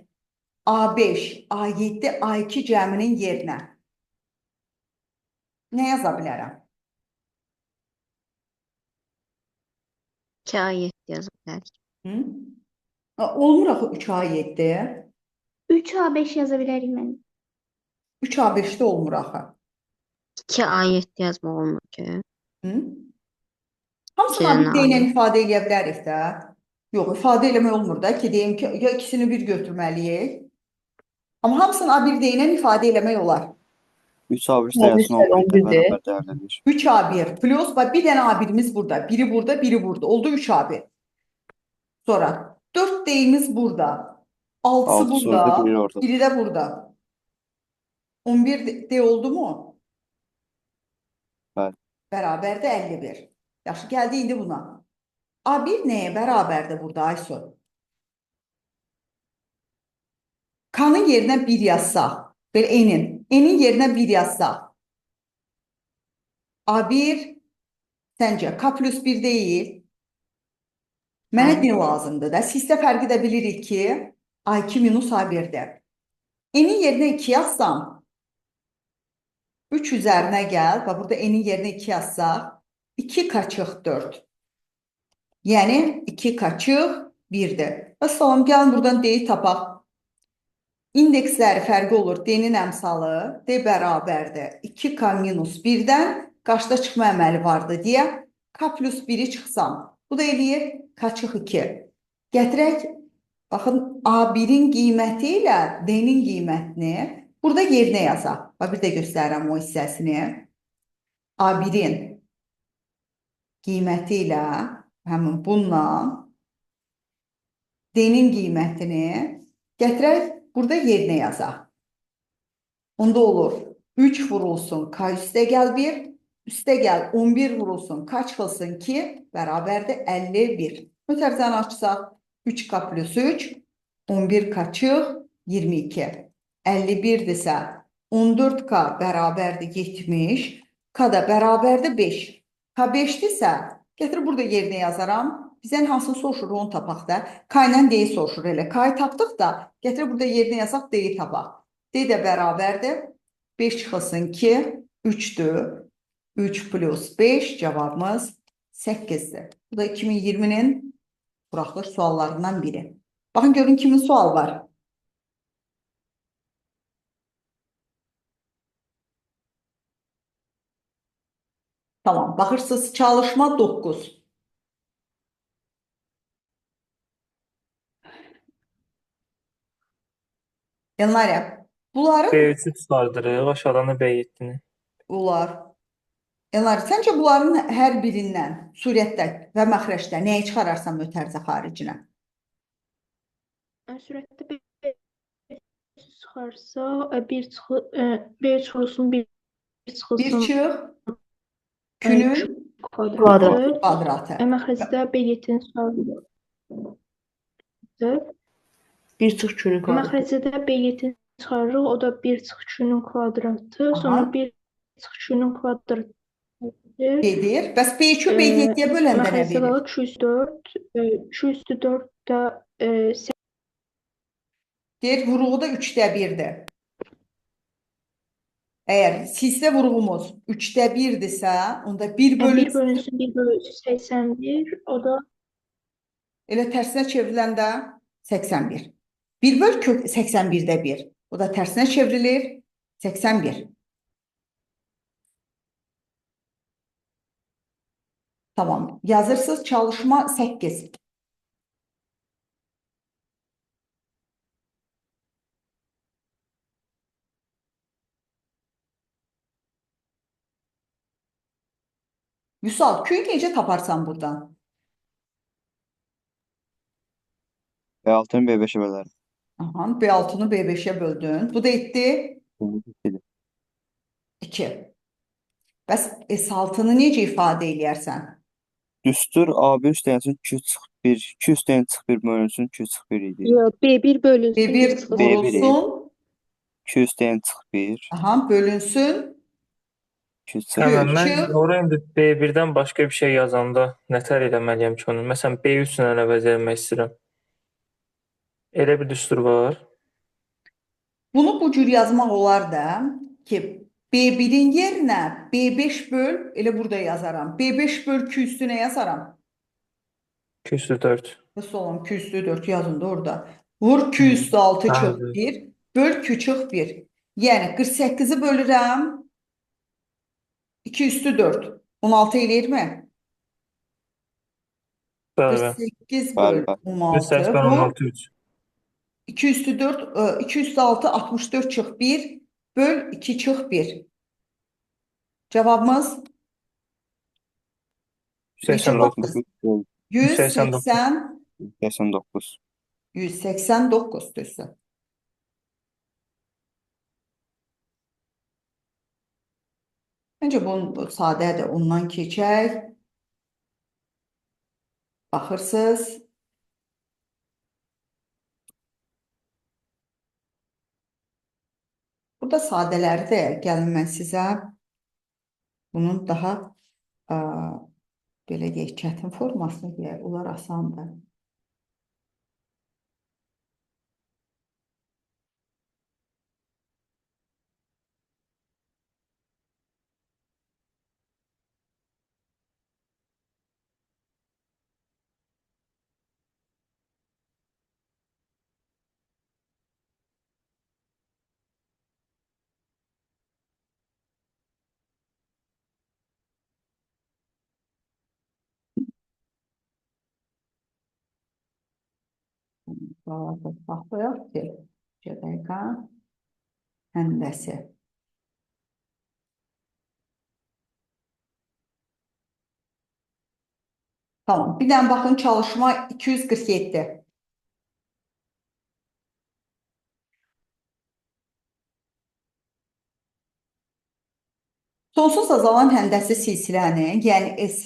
A5, A7, A2 cəminin yerinə nə yaza bilərəm? 2A7 yazı bilərik. Hı? Olmur axı 3A7. 3A5 yaza bilərik mən. 3A5-də olmur axı. 2A7 yazmaq olmur ki. Hı? Hamısını Cəminin bir deyinən A7. ifadə eləyə bilərik də. Yox, ifadə eləmək olmur da ki, deyim ki, ya ikisini bir götürməliyik. Amma hamısını A1 deyinən ifadə eləmək olar. 3 A1 sayəsini 11 ilə 11-dir. bərabər dəyərləndirir. 3A1 plus bir dənə A1'imiz burada. Biri burada, biri burada. Oldu 3A1. Sonra 4 D'imiz burada. 6'sı 6 burada. orada, biri orada. Biri de burada. 11 D oldu mu? Bəli. Bərabər də 51. Yaxşı, gəldi indi buna. A1 nəyə bərabərdir burada Aysun? K-nın yerinə 1 yazsaq, belə N'in yerinə 1 yazsaq. A1 səncə K plus 1 deyil. Mənə Bəli. ne lazımdır da? Sizdə fərqi də bilirik ki, A2 minus A1'dir. N'in yerinə 2 yazsam, 3 üzərinə gəl. Bax, burada N'in yerinə 2 yazsaq, 2 kaçıq 4. Yəni 2 kaçıq 1'dir. Və salam, gəlin buradan D'yi tapaq. İndeksləri fərqi olur. D'nin əmsalı D bərabərdir. 2K minus 1'dən qarşıda çıxma əməli vardı deyə K plus 1'i çıxsam. Bu da eləyir kaçıq 2. Gətirək, baxın, A1'in qiyməti ilə D'nin qiymətini burada yerinə yazaq. Bax, bir də göstərirəm o hissəsini. A1'in qiyməti ilə həmin bununla D'nin qiymətini gətirək, burada yerinə yazaq. Onda olur 3 vurulsun K üstə gəl 1, üstə gəl 11 vurulsun K çıxılsın 2, bərabərdir 51. Ötərizəni açsaq 3K plus 3, 11 kaçıq 22. 51'dirsə 14K bərabərdir 70, K da bərabərdir 5. K 5'dirsə, gətir burada yerinə yazaram. Bizdən hansını soruşur, onu tapaq da. K ilə D'yi soruşur elə. K'yı tapdıq da, gətir burada yerinə yazaq, D'yi tapaq. D də bərabərdir. 5 çıxılsın 2, 3'dür. 3 plus 5, cavabımız 8'dir. Bu da 2020'nin buraxılış suallarından biri. Baxın, görün kimin sual var. Tamam, baxırsınız, çalışma 9. Elnarə, bunların B3'ü çıxardırıq, aşağıdan da B7'ni. Elnarə, səncə bunların hər birindən surətdə və məxrəcdə nəyi çıxararsan mötərizə xaricinə? Sürətdə B çıxarsa, B çıxılsın, 1 Bir çıxılsın çıx, künün kvadratı. kvadratı. Məxrəcdə B7-nin çıxarılır. Bir çıx künün kvadratı. Məxrəcdə B7-ni çıxarırıq, o da 1 çıx künün kvadratı, Aha. sonra 1 çıx künün kvadratı. Gedir. Bəs B2 B7-yə böləndə nə Məxrəcdə verir? qalır 2 üstü 4. 2 üstü 4 də Deyir, vuruğu da 3'də 1'dir. Əgər sizdə vuruğumuz 3'də 1'dirsə, onda 1 1 bölünsün, bölünsün 1 bölü 81, o da elə tərsinə çevriləndə 81. 1 böl kök 81'də 1. O da tərsinə çevrilir 81. Tamam. Yazırsınız çalışma 8. Vüsal, köyü necə taparsan buradan? B6-nı B5'e bölərim. Aha, B6'nı B5'e böldün. Bu da etdi 2. Bəs S6'nı necə ifadə eləyərsən? Düstur A1 üstəyəsin 2 çıx 1, 2 üstəyin çıx 1 bölünsün 2 çıx 1 idi. Yox, B1 bölünsün, B1 1 çıxılsın. vurulsun, 2 üstəyin çıx 1, aha, bölünsün Tamam, mən Çıx. ora indi B1-dən başqa bir şey yazanda nətər eləməliyəm ki onu? Məsələn, B3 ilə əvəz etmək istəyirəm. Elə bir düstur var. Bunu bu cür yazmaq olar da ki, B1-in yerinə B5 böl, elə burada yazaram. B5 böl 2 üstünə yazaram. 2 üstü 4. Nasıl olan 2 üstü 4 yazın da orada. Vur 2 üstü 6 çıx Bəli. 1. Böl 2 çıx 1. Yəni 48-i bölürəm 2 üstü 4. 16 eləyirmi? Bəli, bəli. 48 Bəli, böl bəli. 16. 180 Bu 16 3. 2 üstü 4, 2 üstü 6 64 çıx 1. Böl 2 çıx 1. Cavabımız 189. 180 89. 189 düzdür. Məncə bu sadədir. Ondan keçək. Baxırsınız. Burada sadələri də gəlin mən sizə bunun daha belə deyək, çətin formasını deyək. Onlar asandır. Baxırıq ki, bir dəqiqə. Həndəsi. Tamam. Bir dənə baxın çalışma 247. Sonsuz azalan həndəsi silsilənin, yəni S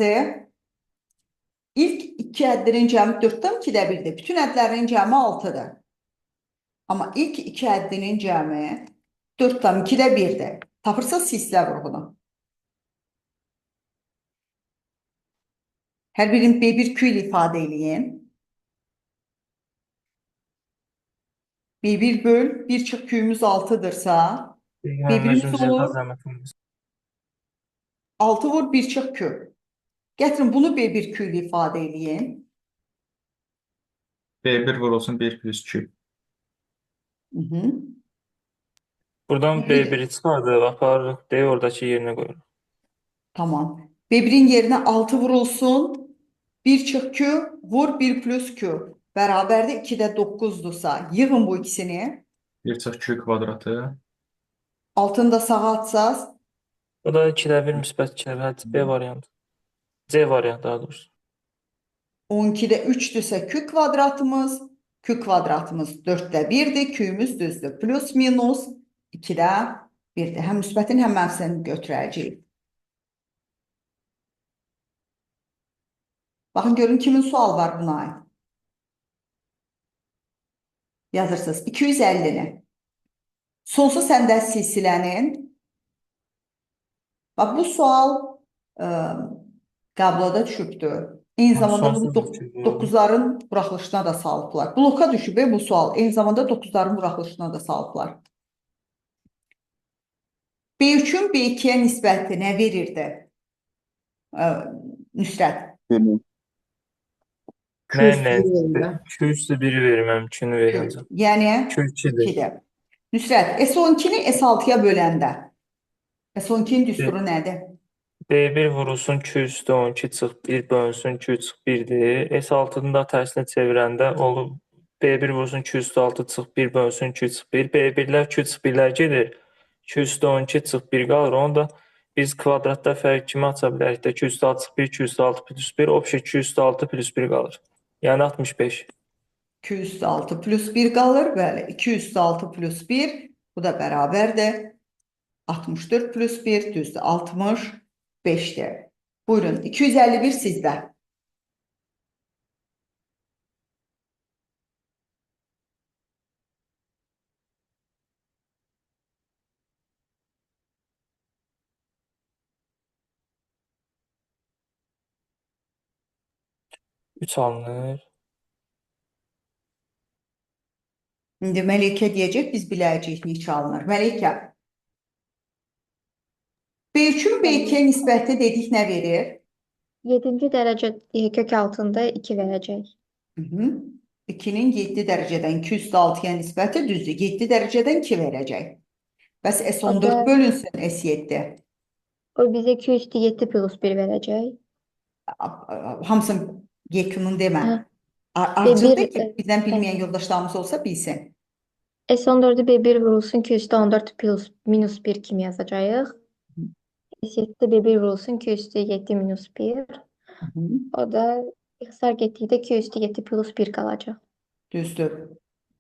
ilk iki ədlərin cəmi 4-dən 2-də 1-dir. Bütün ədlərin cəmi 6-dır. Amma ilk iki ədlərin cəmi 4-dən 2-də 1-dir. Tapırsınız silsilə qrupunu. Hər birini B1Q ilə ifadə eləyin. B1 böl 1 çıx Q'muz 6'dırsa B1'imiz olur 6 vur 1 çıx Q. Gətirin bunu B1 Q ilə ifadə eləyin. B1 vurulsun 1 plus 2. Buradan B1'i çıxardıq, aparırıq, deyə oradakı yerinə qoyuruq. Tamam. B1'in yerinə 6 vurulsun. 1 çıx Q vur 1 plus Q. Bərabərdə 2-də 9'dursa yığın bu ikisini. 1 çıx Q kvadratı. Altını da sağa atsaz. Bu da 2-də 1 müsbət 2-də 1 B variantı. C variantı daha doğrusu. 12'də 3'dürsə Q kvadratımız. Q kvadratımız 4'də 1'dir. Q'müz düzdür. Plus minus 2'də 1'dir. Həm müsbətin, həm mənfisini götürəcəyik. Baxın görün kimin sual var buna ait. Yazırsınız 250'ni. Sonsuz həndəs silsilənin. Bak bu sual qəbulada düşübdür. Eyni zamanda bunu 9'ların buraxılışına da salıblar. Bloka düşüb bu sual. Eyni zamanda 9'ların buraxılışına da salıblar. B3'ün B2'yə nisbəti nə verirdi? Nüsrət. Mən 2 üstü 1'i verim, 2'ni verəcəm. Yəni 2-2'dir. 2'dir. Nüsrət, S12'ni S6'ya böləndə S12'nin düsturu nədir? B1 vurulsun 2 üstü 12 çıx 1 bölünsün 2 çıx 1'dir. S6'nı da tərsinə çevirəndə olur B1 vurulsun 2 üstü 6 çıx 1 bölünsün 2 çıx 1. B1'lər 2 çıx 1'lər gedir. 2 üstü 12 çıx 1 qalır. Onu da biz kvadratda fərq kimi aça bilərik də 2 üstü 6 çıx 1, 2 üstü 6 plus 1, obşi 2 üstü 6 plus 1 qalır. Yəni 65. 2 üstü 6 plus 1 qalır. Bəli, 2 üstü 6 plus 1. Bu da bərabərdir. 64 plus 1 düzdür. 65'dir. Buyurun. 251 sizdə. 3 alınır. İndi Məlikə deyəcək, biz biləcəyik neçə alınır. Məlikə, B3-ün B2-yə nisbəti dedik nə verir? 7-ci dərəcə kök altında 2 verəcək. 2-nin 7 dərəcədən 2 üstü 6-ya nisbəti düzdür. 7 dərəcədən 2 verəcək. Bəs S14 O da- bölünsün S7. O bizə 2 üstü 7 plus 1 verəcək. Hamısını yekunun demə. Hə. Arcıqdır B1, ki, bizdən bilməyən yoldaşlarımız olsa bilsin. S14'ü B1 vurulsun 2 üstü 14 plus minus 1 kimi yazacağıq. S7'de B1 vurulsun 2 üstü 7 minus 1. O da ixtisar getdikdə 2 üstü 7 plus 1 qalacaq. Düzdür.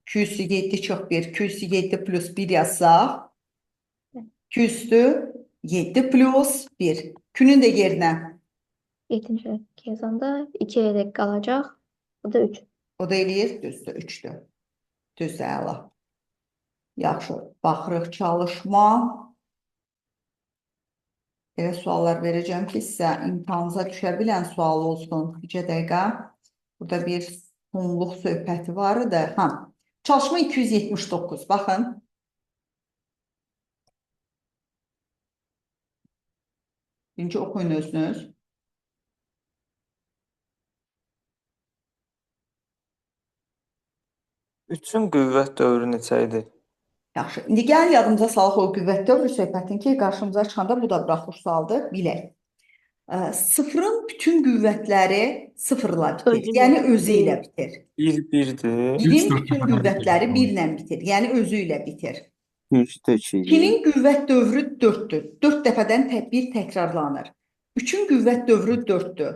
2 üstü 7 çox 1. 2 üstü 7 plus 1 yazsaq. 2 üstü 7 plus 1. Künün də yerinə. 7-ci yazanda 2 ilə qalacaq. O da 3. O da eləyir. Düzdür. 3'dür. Düzdür. Əla. Yaxşı. Baxırıq çalışma. Elə suallar verəcəm ki, sizə imtahanınıza düşə bilən sual olsun. 2 dəqiqə. Burada bir sonluq söhbəti var idi. Çalışma 279. Baxın. Birinci oxuyun özünüz. Üçün qüvvət dövrü neçə idi? Yaxşı. İndi gəlin yadımıza salaq o qüvvət dövrü söhbətin ki, qarşımıza çıxanda bu da buraxılış sualdır. Bilək. Sıfırın bütün qüvvətləri sıfırla bitir. Yəni özü ilə bitir. 1 1'dir. Birin bütün qüvvətləri 1 ilə bitir. Yəni özü ilə bitir. 3'də 2 idi. 2-nin qüvvət dövrü 4'dür. 4 dəfədən bir təkrarlanır. 3-ün qüvvət dövrü 4'dür.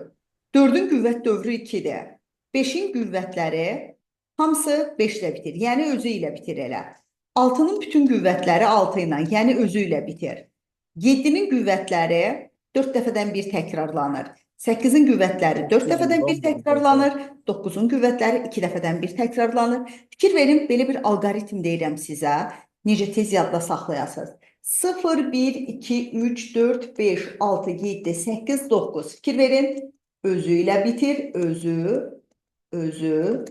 4'ün qüvvət dövrü 2'dir. 5'in qüvvətləri hamısı 5 ilə bitir. Yəni özü ilə bitir elə. 6'nın bütün qüvvətləri 6 ilə, yəni özü ilə bitir. 7'nin qüvvətləri 4 dəfədən bir təkrarlanır. 8'in qüvvətləri 4 dəfədən bir təkrarlanır. 9'un qüvvətləri 2 dəfədən bir təkrarlanır. Fikir verin, belə bir alqoritm deyirəm sizə. Necə tez yadda saxlayasınız. 0, 1, 2, 3, 4, 5, 6, 7, 8, 9. Fikir verin. Özü ilə bitir. Özü.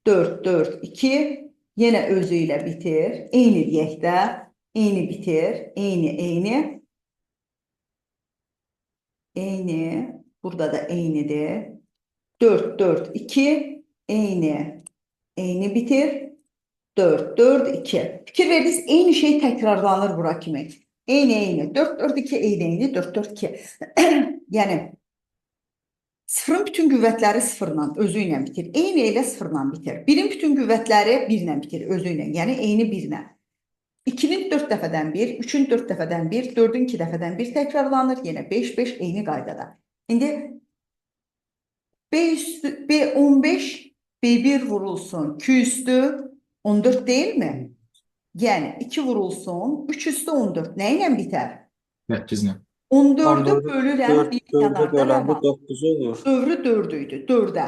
4, 4, 2. Yenə özü ilə bitir. Eyni deyək də. Eyni bitir. Eyni. Eyni. Burada da eynidir. 4, 4, 2. Eyni bitir. 4, 4, 2. Fikir verdiniz, eyni şey təkrarlanır bura kimi. Eyni. 4, 4, 2, eyni. 4, 4, 2. Yəni, sıfırın bütün qüvvətləri sıfırla, özü ilə bitir. Eyni ilə sıfırla bitir. Birin bütün qüvvətləri 1 ilə bitir, özü ilə. Yəni, eyni 1 ilə. 2'nin 4 dəfədən 1, 3'ün 4 dəfədən 1, 4'ün 2 dəfədən 1 təkrarlanır. Yenə 5, 5 eyni qaydada. İndi B15, B1 vurulsun, 2 üstü 14 değil mi? Yəni 2 vurulsun, 3 üstü 14. Nə ilə bitər? 8-lə. 14'ü bölürəm bir 4'e kənarda böləndə nə var? 9 olur. Dövrü 4 idi, 4'ə.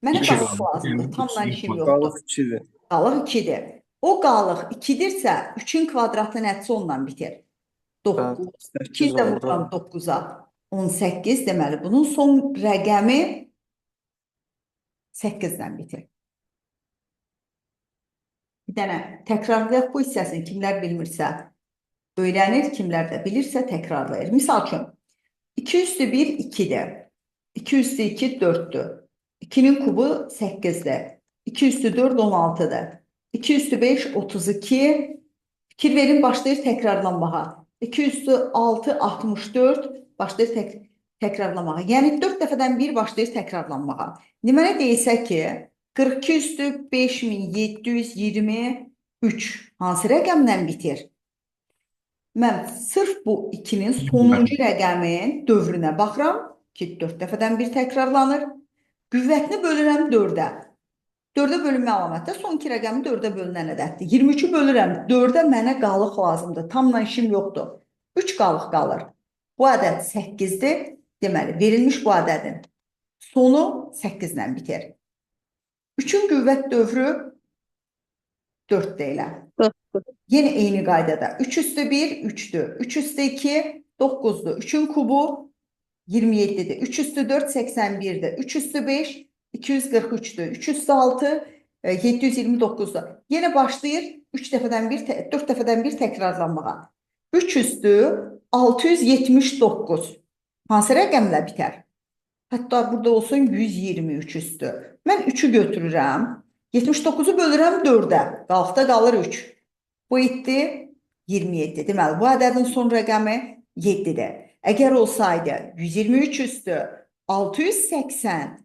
Mənə İki qalıq qaldı. lazımdır, Yəni, tamla üç işim qaldı. yoxdur. Qalıq 2'dir. Qalıq 2'dir. O qalıq 2'dirsə 3'ün kvadratı nəticə onunla bitir. 9. 2 8 də oldu. vururam 9'a. 18 deməli. Bunun son rəqəmi 8-lə bitir. Bir dənə təkrarlayaq bu hissəsini, kimlər bilmirsə öyrənir, kimlər də bilirsə təkrarlayır. Misal üçün, 2 üstü 1 2'dir. 2 üstü 2 4'dür. 2'nin kubu 8'dir. 2 üstü 4 16'dır. 2 üstü 5 32. Fikir verin, başlayır təkrarlanmağa. 2 üstü 6 64 başlayır təkrarlanmağa. Yəni 4 dəfədən bir başlayır təkrarlanmağa. Mənə deyilsə ki, 42 üstü 5723 hansı rəqəmlə bitir? Mən sırf bu 2'nin sonuncu rəqəmin dövrünə baxıram ki, 4 dəfədən bir təkrarlanır. Qüvvətini bölürəm 4'ə. 4'ə bölünmə əlamətdə son 2 rəqəmi 4'ə bölünən ədəddir. 23'ü bölürəm 4'ə, mənə qalıq lazımdır. Tamla işim yoxdur. 3 qalıq qalır. Bu ədəd 8'dir. Deməli, verilmiş bu ədədin sonu 8-lə bitir. 3'ün qüvvət dövrü 4 deyiləm. Yenə eyni qaydada. 3 üstü 1 3'dür. 3 üstü 2 9'dur. 3'ün kubu 27'dir. 3 üstü 4 81'dir. 3 üstü 5 243'dür. 3 üstü 6, 729'dur. Yenə başlayır 3 dəfədən bir, 4 dəfədən bir təkrarlanmağa. 3 üstü 679. Hansı rəqəmlə bitər? Hətta burada olsun 123 üstü. Mən 3'ü götürürəm. 79'u bölürəm 4'ə. Qalxda qalır 3. Bu etdi 27. Deməli, bu ədədin son rəqəmi 7-dir. Əgər olsaydı 123 üstü 680,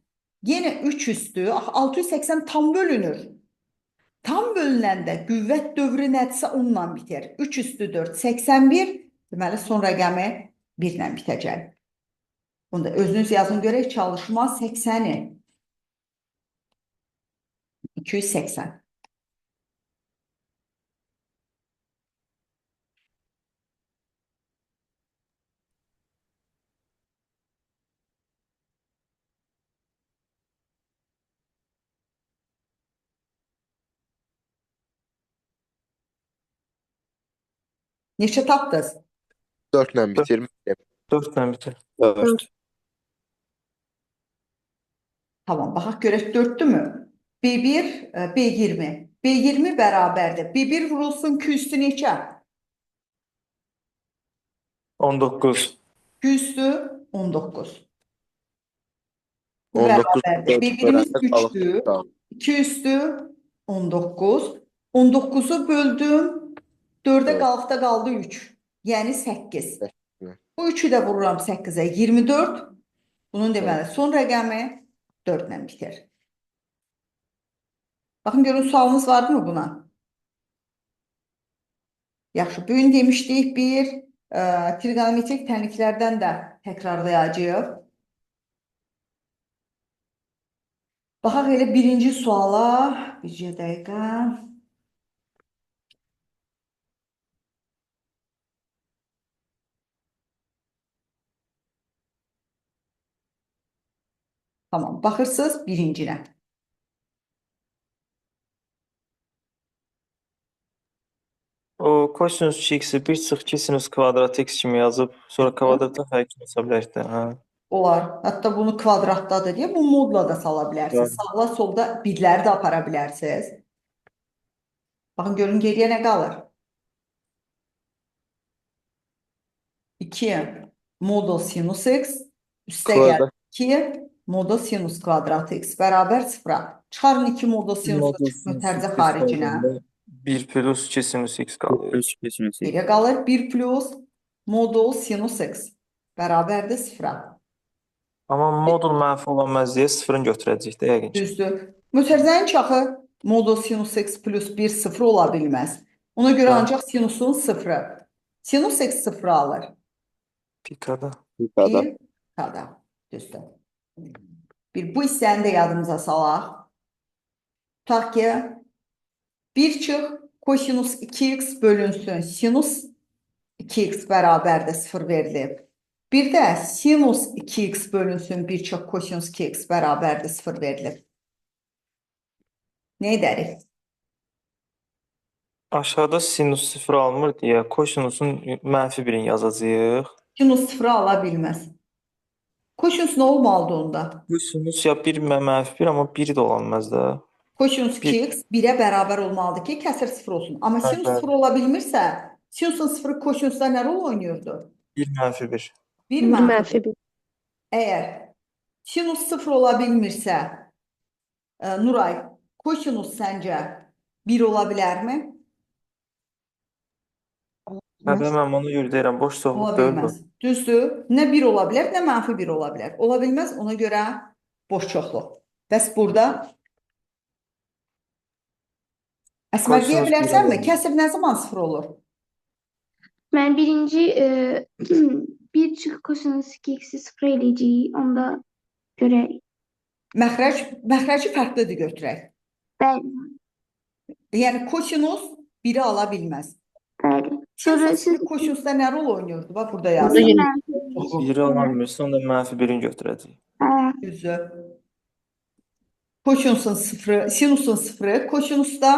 yenə 3 üstü 680 tam bölünür. Tam bölünəndə qüvvət dövrü nəticə 10-la bitir. 3 üstü 4, 81. Deməli, son rəqəmi 1 ilə bitəcək. Bunda özünüz yazın görək, çalışma 80'i. 280. Neçə tapdınız? 4 ilə bitir. 4 ilə bitir. 4. Tamam, baxaq görək 4'dürmü? B1, B20. B20 bərabərdir. B1 vurulsun Q üstü neçə? 19. Q üstü 19. Bu 19 bərabərdir. B1'imiz 3'dür. 2 üstü 19. 19'u böldüm. 4'ə Evet. qalıqda qaldı 3. Yəni 8. Evet. Bu 3'ü də vururam 8'ə. 24. Bunun deməli son rəqəmi 4 ilə bitir. Baxın görün sualınız vardı mı buna? Yaxşı, bugün demişdik bir trigonometrik tənliklərdən də təkrarlayacağıq. Baxaq elə birinci suala. Bircə dəqiqə. Tamam, baxırsınız birincinə. O kosinus 2x'i 1 çıx 2 sinus kvadrat x kimi yazıb, sonra kvadrata hər kimi hesab edək də, hə. Olar. Hətta bunu kvadratdadır deyə bu modla da sala bilərsiniz. Evet. Sağla solda birləri də apara bilərsiniz. Baxın görün geriyə nə qalır? 2 modul sinus x üstə gəl Kvadrat. 2 modul sinus kvadrat x bərabər 0-a. Çıxarın 2 modul sinusu çıxmır tərcə xaricinə. 1 plus 2 sinus x qalır. 3 keçiniz. Geriyə qalır 1 plus modul sinus x bərabərdir 0-a. Amma modul mənfi olan məzəyə 0-ın götürəcəyik də yəqin ki. Düzdür. Mötərizənin çaxı modul sinus x plus 1 0 ola bilməz. Ona görə Hə. ancaq sinusun 0-ı. Sinus x 0 alır. Pikada. Yukarıda. Bir kada. Düzdür. Bir bu hissəni də yadımıza salaq. Tutaq ki 1 çıx kosinus 2x bölünsün sinus 2x bərabərdir 0 verilib. Bir də sinus 2x bölünsün 1 çıx kosinus 2x bərabərdir 0 verilib. Nə edərik? Aşağıda sinus 0 almır deyə kosinusun mənfi 1-ini yazacağıq. Sinus 0 ala bilməz. Kosinus nə olmalıdır onda? Kosinus ya 1 mənfi 1, amma 1 də ola bilməz də. Kosinus 2x 1'ə bərabər olmalıdır ki, kəsir 0 olsun. Amma Hə, sinus bəli. 0 ola bilmirsə, sinusun 0 kosinusda nə rol oynuyordu? 1 mənfi 1. 1 1 mənfi. mənfi 1. Əgər sinus 0 ola bilmirsə, Nuray, kosinus səncə 1 ola bilərmi? Hədə mən onu görə deyirəm, boş Ola soxluq deyil bu. bilməz. Düzdür. Nə 1 ola bilər, nə mənfi 1 ola bilər. Ola bilməz, ona görə boş çoxluq. Bəs burada Əsmər deyə Kosinus bilərsənmi? 1 ola Kəsir nə zaman 0 olur? Mən birinci 1 çıx kosinus 2x-i 0 eləyəcəyik. Onda görək. Məxrəci fərqlidir götürək. Bəli, Yəni kosinus 1'i ala bilməz. bəli. Sonra Sinus siz kosinusda nə rol oynuyordu? Bax burada Burada yazdım. yeni 1-i ola bilmirsə, onda mənfi 1-ini götürəcəyik. Düzdür. Kosinüsün sıfırı, sinusun sıfırı kosinüsda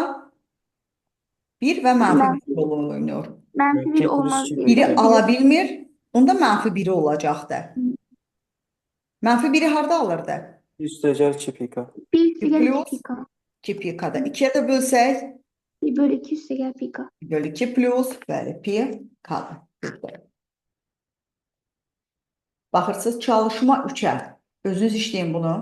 1 və mənfi 1 rol oynuyor. mənfi 1 olmaz deyə. Biri ala bilmir, onda mənfi 1'i olacaqdır. Mənfi 1'i harda alırdı? Üstəgəl 2 pika. 1 üstü gel 2 plus pika. 2 pi kada. 2'ye de bölsək 1 bölü 2 üstü gel pika. 1 bölü 2 plus bəli pi kada. Baxırsınız çalışma 3'ə. Özünüz işləyin bunu.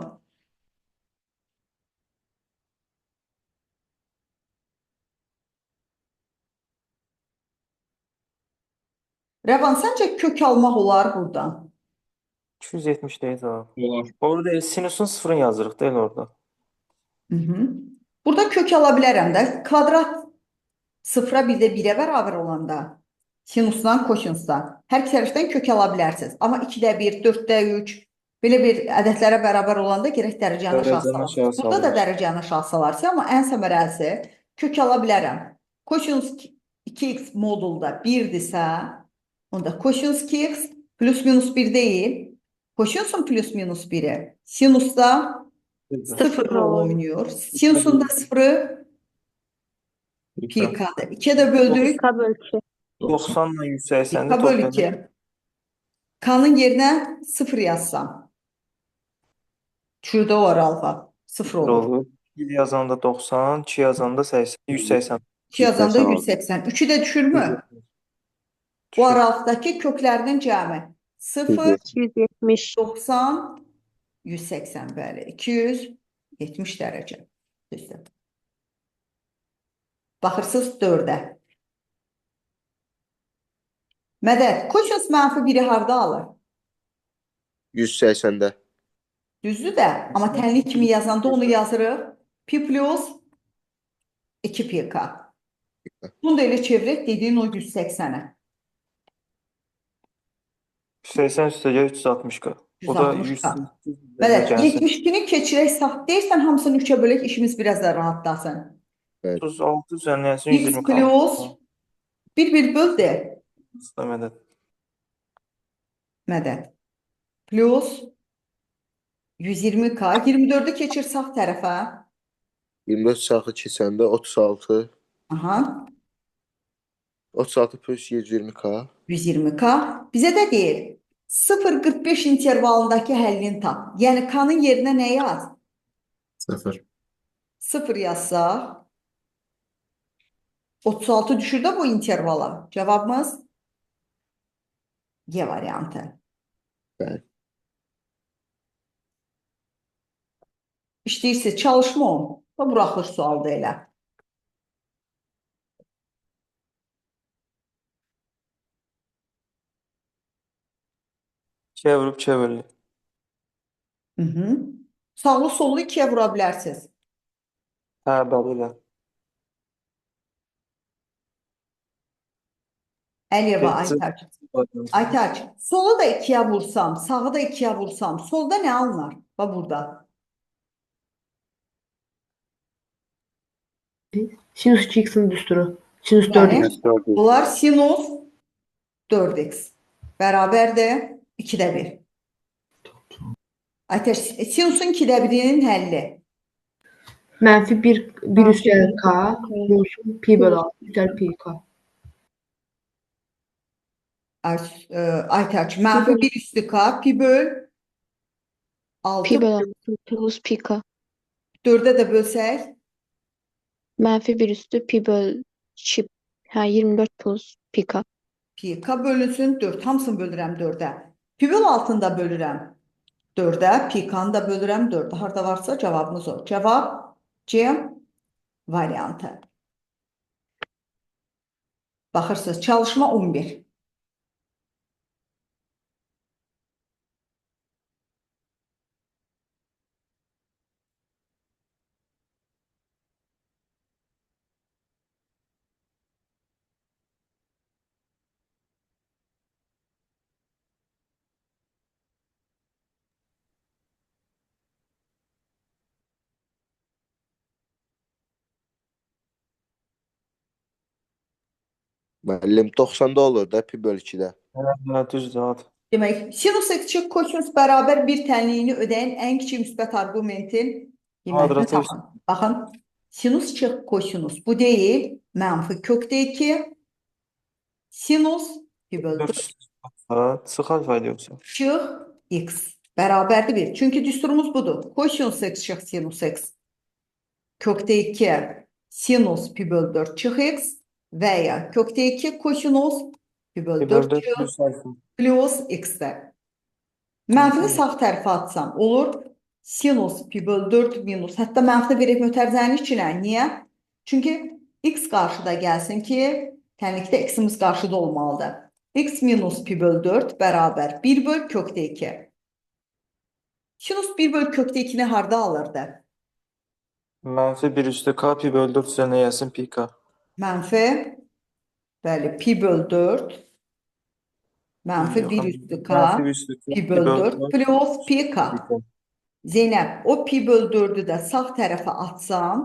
Rəvan, səncə kök almaq olar buradan? 270 deyil cavab. Olar. Orada deyil, sinusun sıfırını yazırıq deyil orada. Hı -hı. Burada kök ala bilərəm də. Kvadrat sıfıra bir də 1'ə bərabər olanda sinusdan, kosinusdan hər iki tərəfdən kök ala bilərsiniz. Amma 2'də 1, 4'də 3 belə bir ədədlərə bərabər olanda gərək dərəcəni aşağı Dərəcəni salarsınız. aşağı Burada da salırıq. dərəcəni aşağı salarsınız, amma ən səmərəlisi kök ala bilərəm. Kosinus 2x modulda 1'dirsə, onda kosinus 2x plus minus 1 deyil. Kosinusun plus minus 1'i sinusda 0 rol oynuyor. Sinusun da 0'ı pi kada. 2'ye de böldük. Pika bölü 2. 90 ile 180'de Pi bölü toplayalım. 2. K'nın yerine 0 yazsam. Şurada var alfa. 0 olur. olur. 1 yazanda 90, 2 yazanda 80, 180. 2 yazanda 180 olur. 180. 3'ü de düşür mü? Bu aralıktaki köklerinin cəmi 0, 270. 90, 180 bəli. 270 dərəcə. Düzdür. Baxırsınız 4'ə. Mədəd, kosinus mənfi 1'i harda alır? 180'də. Düzdür də, amma tənlik kimi yazanda onu yazırıq. Pi plus 2 pi k. Bunu da elə çevirək dediğin o 180'ə. 180 üstəgəl 360 k. O da 160 k. 100. Mədəd, 72'ni keçirək sağ. Deyirsən hamısını 3'ə bölək, işimiz biraz da rahatlasın. 36 üzərinə X 120 plus 1 böl de. Mədəd. Mədəd. Plus 120 k. 24'ü keçir sağ tərəfə. 24 saatı keçəndə 36. Aha. 36 plus 120k. 120 k. Bizə də deyir 0-45 intervalındakı həllini tap. Yəni K'nın yerinə nə yaz? 0. 0 yazsaq 36 düşür də bu intervala. Cavabımız Y variantı. Bəli. İşləyirsiz, çalışma o. Və buraxılır sualda elə. İkiyə vurub 2-yə bölürük. Hı -hı. Sağlı sollu ikiyə vura bilərsiniz. Hə, bəli. Əliyeva, Peki. Aytaç. Aytaç, solu da ikiyə vursam, sağı da ikiyə vursam, solda nə alınar? Bax burada. Sinus 2x'in düsturu. Sinus Yəni, 4x. bunlar sinus 4x. Bərabər də 2'də 1. Aytaç, sinusun 2'də 1'inin həlli. Mənfi 1 üstəgəl k. Sinusun pi bölü 6 üstəgəl pi k. Aytaç, mənfi 1 üstü k, pi böl 6. Pi bölü 6 plus pika. 4'e de bölsək, Mənfi 1 üstü pi bölü 2. Hə, 24 plus pika. pi k bölünsün 4. Hamısını bölürəm 4'ə. Pi böl 6'ını da bölürəm 4'ə, pi k'nı da bölürəm 4'ə. Harada varsa cavabımız o. Cavab C variantı. Baxırsınız, çalışma 11. Müəllim 90'da olur da pi bölü 2'də. Hə, düzdür. Hə. Demək, sinus kiçik kosinus bərabər 1 tənliyini ödəyən ən kiçik müsbət arqumentin qiymətini Kvadratı tapın. Baxın, sinus çıx kosinus. Bu deyil, mənfi kökdə 2. Sinus pi bölü 4 4 çıx alfa yoxsa? çıx x. bərabərdir 1. Çünki düsturumuz budur. Kosinus x çıx sinus x. Kökdə 2 sinus pi bölü 4 çıx x və ya kökdə 2 kosinus pi bölü Pi bölü 4 4 çıx plus alfa. plus x-də. Mənfini sağ tərəfə atsam olur. Sinus pi bölü 4 minus. Hətta mənfi bir mötərizənin içinə. Niyə? Çünki x qarşıda gəlsin ki, tənlikdə x-imiz qarşıda olmalıdır. X minus pi bölü 4 bərabər 1 bölü kökdə 2. Sinus 1 bölü kökdə 2-ni harda alırdı? Mənfi 1 üstü k pi bölü 4 üzərinə yazsın pi k. Mənfi, bəli, pi bölü 4 mənfi 1 üstü k Mənfi 1 üstü k pi bölü 4 plus pi k. Zeynəb, o pi bölü 4'ü də sağ tərəfə atsam,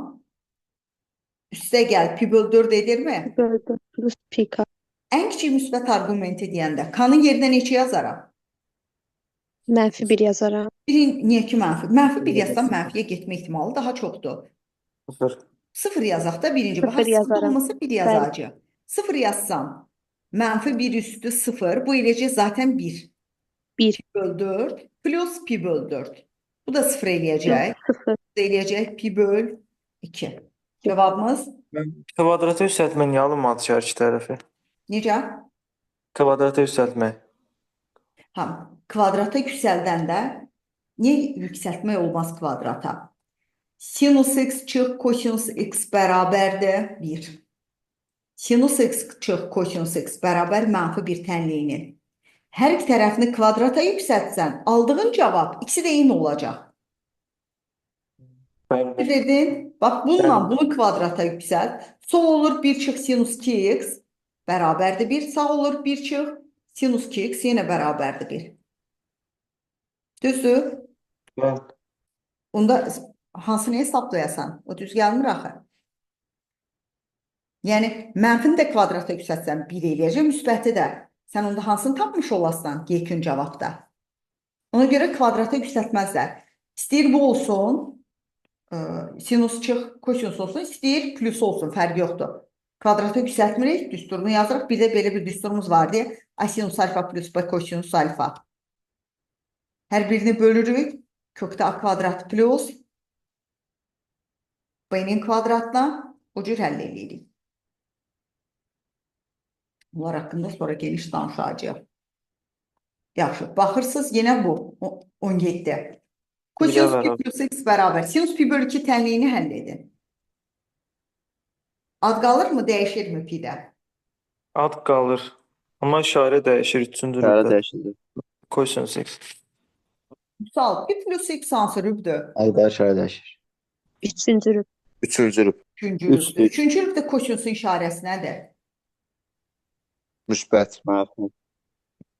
üstə gəl, pi bölü 4 edirmi? Pi bölü 4 plus pi k. Ən kiçik müsbət arqumenti deyəndə k-nın yerinə neçə yazaram? Mənfi 1 yazaram. Niyə ki mənfi? Mənfi 1 yazsam mənfiyə getmə ehtimalı daha çoxdur. 0. 0 yazaq da birinci. Sıfır Bax, sıfır yazaram. olmasa 1 yazacaq. 0 yazsam, mənfi 1 üstü 0, bu eləcək zaten 1. 1 Pi bölü 4 plus pi bölü 4. Bu da 0 eləyəcək. 0. Bu da eləyəcək pi bölü 2. Cavabımız Kvadrata yüksəltmə niyə alınmadı hər iki tərəfi? necə? Kvadrata yüksəltmə. Ha, kvadrata yüksəldəndə niyə yüksəltmək olmaz kvadrata? Sinus x çıx kosinus x bərabərdir 1. Sinus x çıx kosinus x bərabər mənfi 1 tənliyinin. Hər iki tərəfini kvadrata yüksəltsən, aldığın cavab ikisi də eyni olacaq. Bəli. Dedin, bax bununla Bəli. bunu kvadrata yüksəlt. Sol olur 1 çıx sinus 2x bərabərdir 1. Sağ olur 1 çıx sinus 2x yenə bərabərdir 1. Düzdür? Bəli. Onda hansını hesablayasan? O düz gəlmir axı. Yəni mənfini də kvadrata yüksəltsən 1 eləyəcək, müsbəti də. Sən onda hansını tapmış olasan yekun cavabda? Ona görə kvadrata yüksəltməzlər. İstəyir bu olsun, sinus çıx kosinus olsun, istəyir plus olsun, fərqi yoxdur. Kvadrata yüksəltmirik, düsturunu yazırıq. Bir də belə bir düsturumuz var deyə, a sinus alfa plus b kosinus alfa. Hər birini bölürük. Kökdə a kvadrat plus b-nin kvadratla o cür həll edirik. Bunlar haqqında sonra geniş danışacağıq. Yaxşı, baxırsınız yenə bu 17. Kosinus pi plus x bərabər. Sinus pi bölü 2 tənliyini həll edin. Ad qalırmı, dəyişirmi pi-də? Ad qalır. Amma işarə dəyişir 3-cü İşarə rübdə. dəyişildi. Kosinus x. Misal, pi plus x hansı rübdür? Ayda işarə dəyişir. 3-cü rüb. Üçüncü rüb. Üçüncü Üç, rübdür. üç. Üçüncü rübdə kosinusun işarəsi nədir? Müsbət. Mənfi.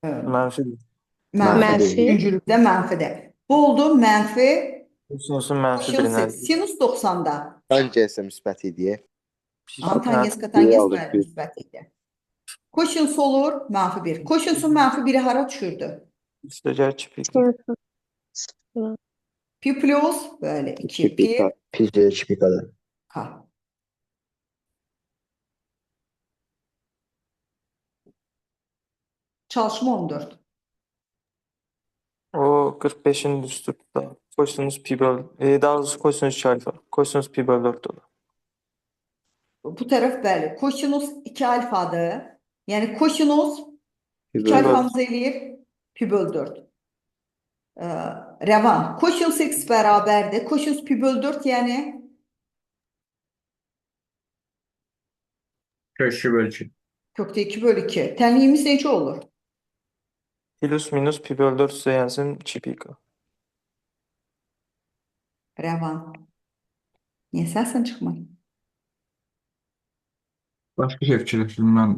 Mənfi. Mənfi. Üçüncü rübdə mənfidir. Bu oldu mənfi Kosinusun mənfi kosinus birinə. x. Sinus 90'da. Tangенsə müsbət idi. Tangenska aldık, bir. müsbət idi. Kosinus olur mənfi 1. Kosinusun mənfi 1'i hara düşürdü? Üstəgəl 2 pi. Pi plus böyle 2 2 pi k. Pi C2 pi kadar. k. Çalışma 14. O 45'in üstündə. Kosinus pi bölü. Daha doğrusu kosinus 2 alfa. Kosinus pi bölü 4 olur. Bu taraf bəli. Kosinus 2 alfadır. Yəni kosinus Pi 2 bölü dört. alfamızı eləyir pi bölü 4. Rəvan. Kosinus x bərabərdir. Kosinus pi bölü 4 yəni Kök 2 bölü 2. kökdə 2 bölü 2. Tənliyimiz necə olur? Plus minus pi bölü 4 üstə yazsın 2 pi k. Rəvan. Niyə səsin çıxmır? Başqa şey fikirləşdim mən.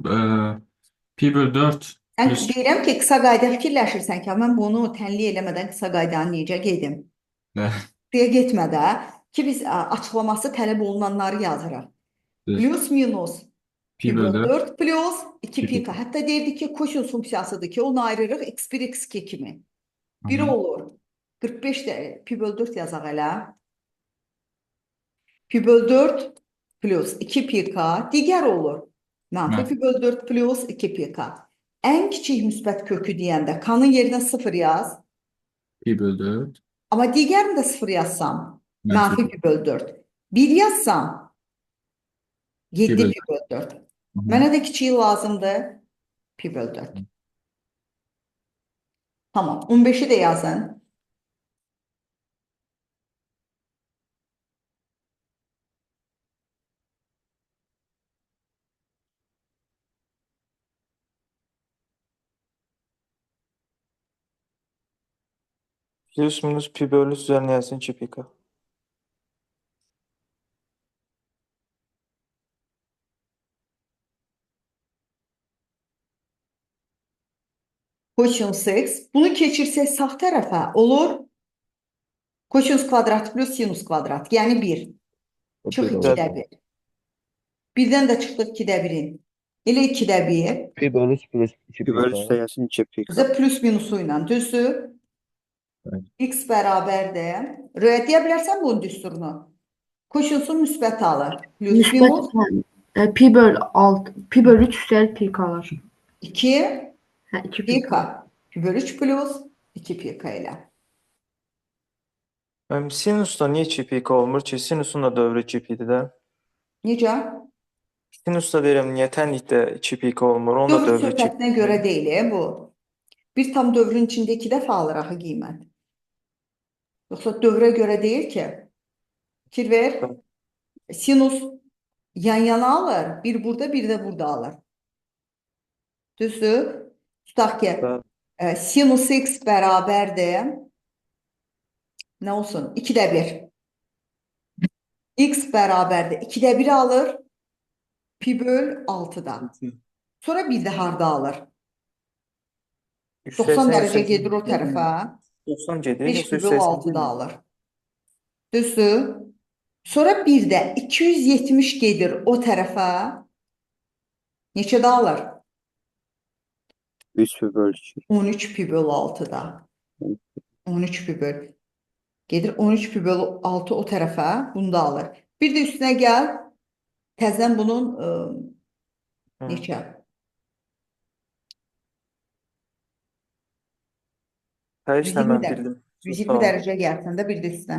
Pi bölü 4 Sən plus deyirəm ki, qısa qayda fikirləşirsən ki, mən bunu tənliy eləmədən qısa qaydanı necə gedim? Buraya getmə də ki, biz açıqlaması tələb olunanları yazırıq. Plus minus pi bölü 4 plus 2 pi k. Hətta deyirdik ki, kosinus funksiyasıdır ki, onu ayırırıq x1, x2 kimi. Biri olur. 45 də pi bölü 4 yazaq elə. Pi bölü 4 plus 2 pi k. Digər olur. Mənfi pi bölü 4 plus 2 pi k. Ən kiçik müsbət kökü deyəndə k-nın yerinə 0 yaz. Pi bölü 4. Amma digərini də 0 yazsam, Mənfi mənfi pi bölü 4. 1 yazsam, 7 bölü pi bölü 4. Hı hı. Mənə də kiçiyi lazımdır, pi bölü 4. Tamam, 15'i də yazın. Plus minus pi bölü 3 üzərinə yazsın 2 pika. Cosinus x. Bunu keçirsək sağ tərəfə olur. Cosinus kvadratı plus sinus kvadratı. Yəni 1. Çıx 2-də 1. Birdən də çıxdıq 2-də 1-in. Elə 2-də 1. Pi bölü 3 plus 2 Pi bölü pika. üstə gəlsin 2 pika. Bizə plus minusu ilə düzdür. Evet. X bərabərdir. Röyə deyə bilərsən bunun düsturunu. Kosinusun müsbət alır. Plus Müsbət minus pi bölü 6, pi bölü 3 üstəlik pi kalır. 2 Hə, 2 pi pi kalır. k. Pi bölü 3 plus 2 pi k ilə. Sinusda niyə 2 pika olmur ki? Sinusun da dövrü 2 pidir də. Necə? Sinusda deyirəm, niyə tənlikdə 2 pika olmur? Onun da Dövr dövrü 2 söhbətinə görə deyil bu. Bir tam dövrün içində 2 dəfə alır axı qiymət. Yoxsa dövrə görə deyil ki. Fikir ver. Sinus yan-yana alır. Bir burada, bir də burada alır. Düzdür? Tutaq ki, sinus x bərabərdir. Nə olsun? 2-də 1. X bərabərdir. 2-də 1 alır. Pi böl 6-da. Sonra bir də harda alır? 90 dərəcə gedir o tərəfə. 90 gedir. 5 yoxsa pi böl 180 6-da alır. Düzdür? Sonra bir də 270 gedir o tərəfə. Neçədə alır? 3 pi bölü 2. 13 pi böl 6-da. 13 pi böl. Gedir 13 pi böl 6 o tərəfə. Bunu da alır. Bir də üstünə gəl. Təzən bunun neçə? Hər işlə mən 120 bildim. 120 dərəcə gəlsən də bir də üstünə.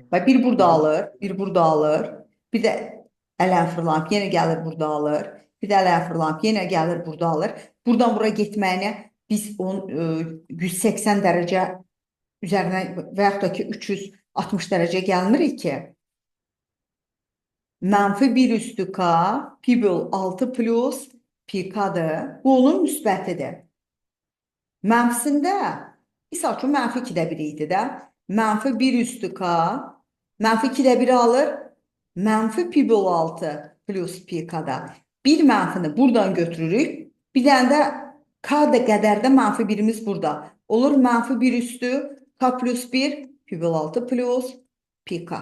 Bax, bir burada alır, bir burada alır. Bir də ələn fırlanıb, yenə gəlir burada alır. Bir də ələn fırlanıb, yenə gəlir burada alır. Buradan bura getməyinə biz 180 dərəcə üzərinə və yaxud da ki 360 dərəcə gəlmirik ki. Mənfi 1 üstü k, pi böl 6 plus pi k-dır. Bu onun müsbətidir. Mənfisində, misal üçün mənfi 2-də 1 idi də. Mənfi 1 üstü k, mənfi 2-də 1 alır. Mənfi pi böl 6 plus pi k-da. Bir mənfini buradan götürürük. Bir dənə də k da qədərdə mənfi 1'imiz burada. Olur mənfi 1 üstü k plus 1 pi böl 6 plus pi k.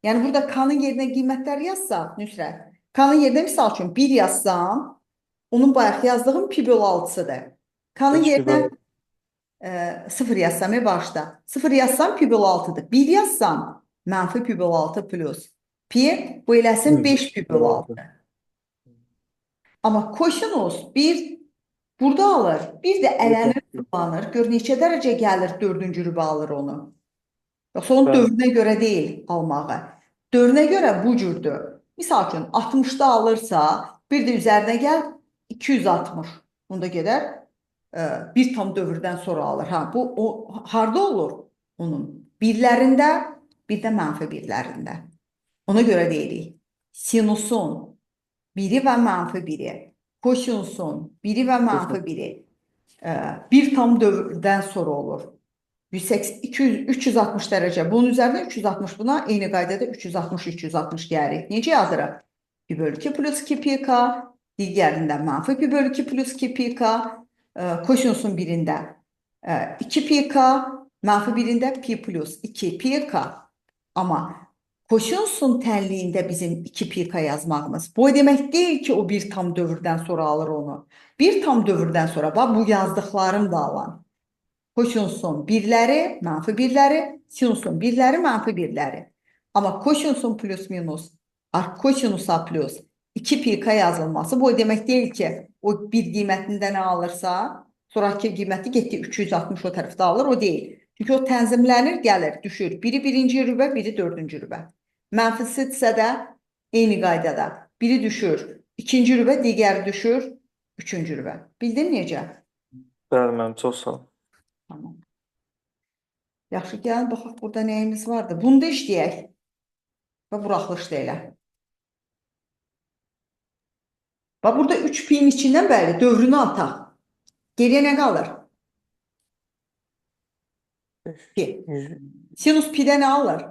Yəni burada k-nın yerinə qiymətlər yazsaq, Nüsrət, k-nın yerinə misal üçün 1 yazsam, onun bayaq yazdığım pi böl 6-sıdır. K-nın yerinə 0 yazsam başda. 0 yazsam pi böl 6'dır. 1 yazsam mənfi pi böl 6 plus pi, bu eləsin 5 pi böl 6. Amma kosinus 1 burada alır. Bir də ələnir kullanır. Gör neçə dərəcə gəlir 4-cü rübə alır onu. Yoxsa onun dövrünə görə deyil almağı. Dövrünə görə bu cürdür. Misal üçün 60'da alırsa bir də üzərinə gəl 260. Bunda gedər bir tam dövrdən sonra alır. Bu harda olur? Onun birlərində, bir də mənfi birlərində. Ona görə deyirik. Sinusun biri və mənfi biri. Kosinusun biri və mənfi biri. Bir tam dövrdən sonra olur. 360 dərəcə. Bunun üzərinə 360 buna eyni qaydada 360 gəlirik. Necə yazırıq? Pi bölü 2 plus 2 pi k. Digərində mənfi pi bölü 2 plus 2 pi k. Kosinusun birində 2 pi k. Mənfi birində pi plus 2 pi k. Amma kosinusun tənliyində bizim 2 pi k yazmağımız. Bu demək deyil ki, o bir tam dövrdən sonra alır onu. Bir tam dövrdən sonra bax, bu yazdıqlarım da alan. Kosinusun birləri, mənfi birləri, sinusun birləri, mənfi birləri. Amma kosinusun plus minus, kosinusa plus 2 pi k yazılması bu demək deyil ki, o bir qiymətində nə alırsa, Sonraki qiyməti getdi 360 o tərəfdə alır, o deyil. Çünki o tənzimlənir, gəlir, düşür. Biri birinci rübə, biri dördüncü rübə. Mənfisidirsə də eyni qaydada. Biri düşür, ikinci rübə, digəri düşür, üçüncü rübə. Bildin necə? Bəli, müəllim, çox sağ olun. Tamam. Yaxşı, gəlin baxaq burada nəyimiz vardı. Bunda işləyək. Və buraxılış da elə. Bax, burada 3 pi'nin içindən bəli, dövrünü ataq. Geriyə nə qalır? Pi. Sinus pi'də nə alır?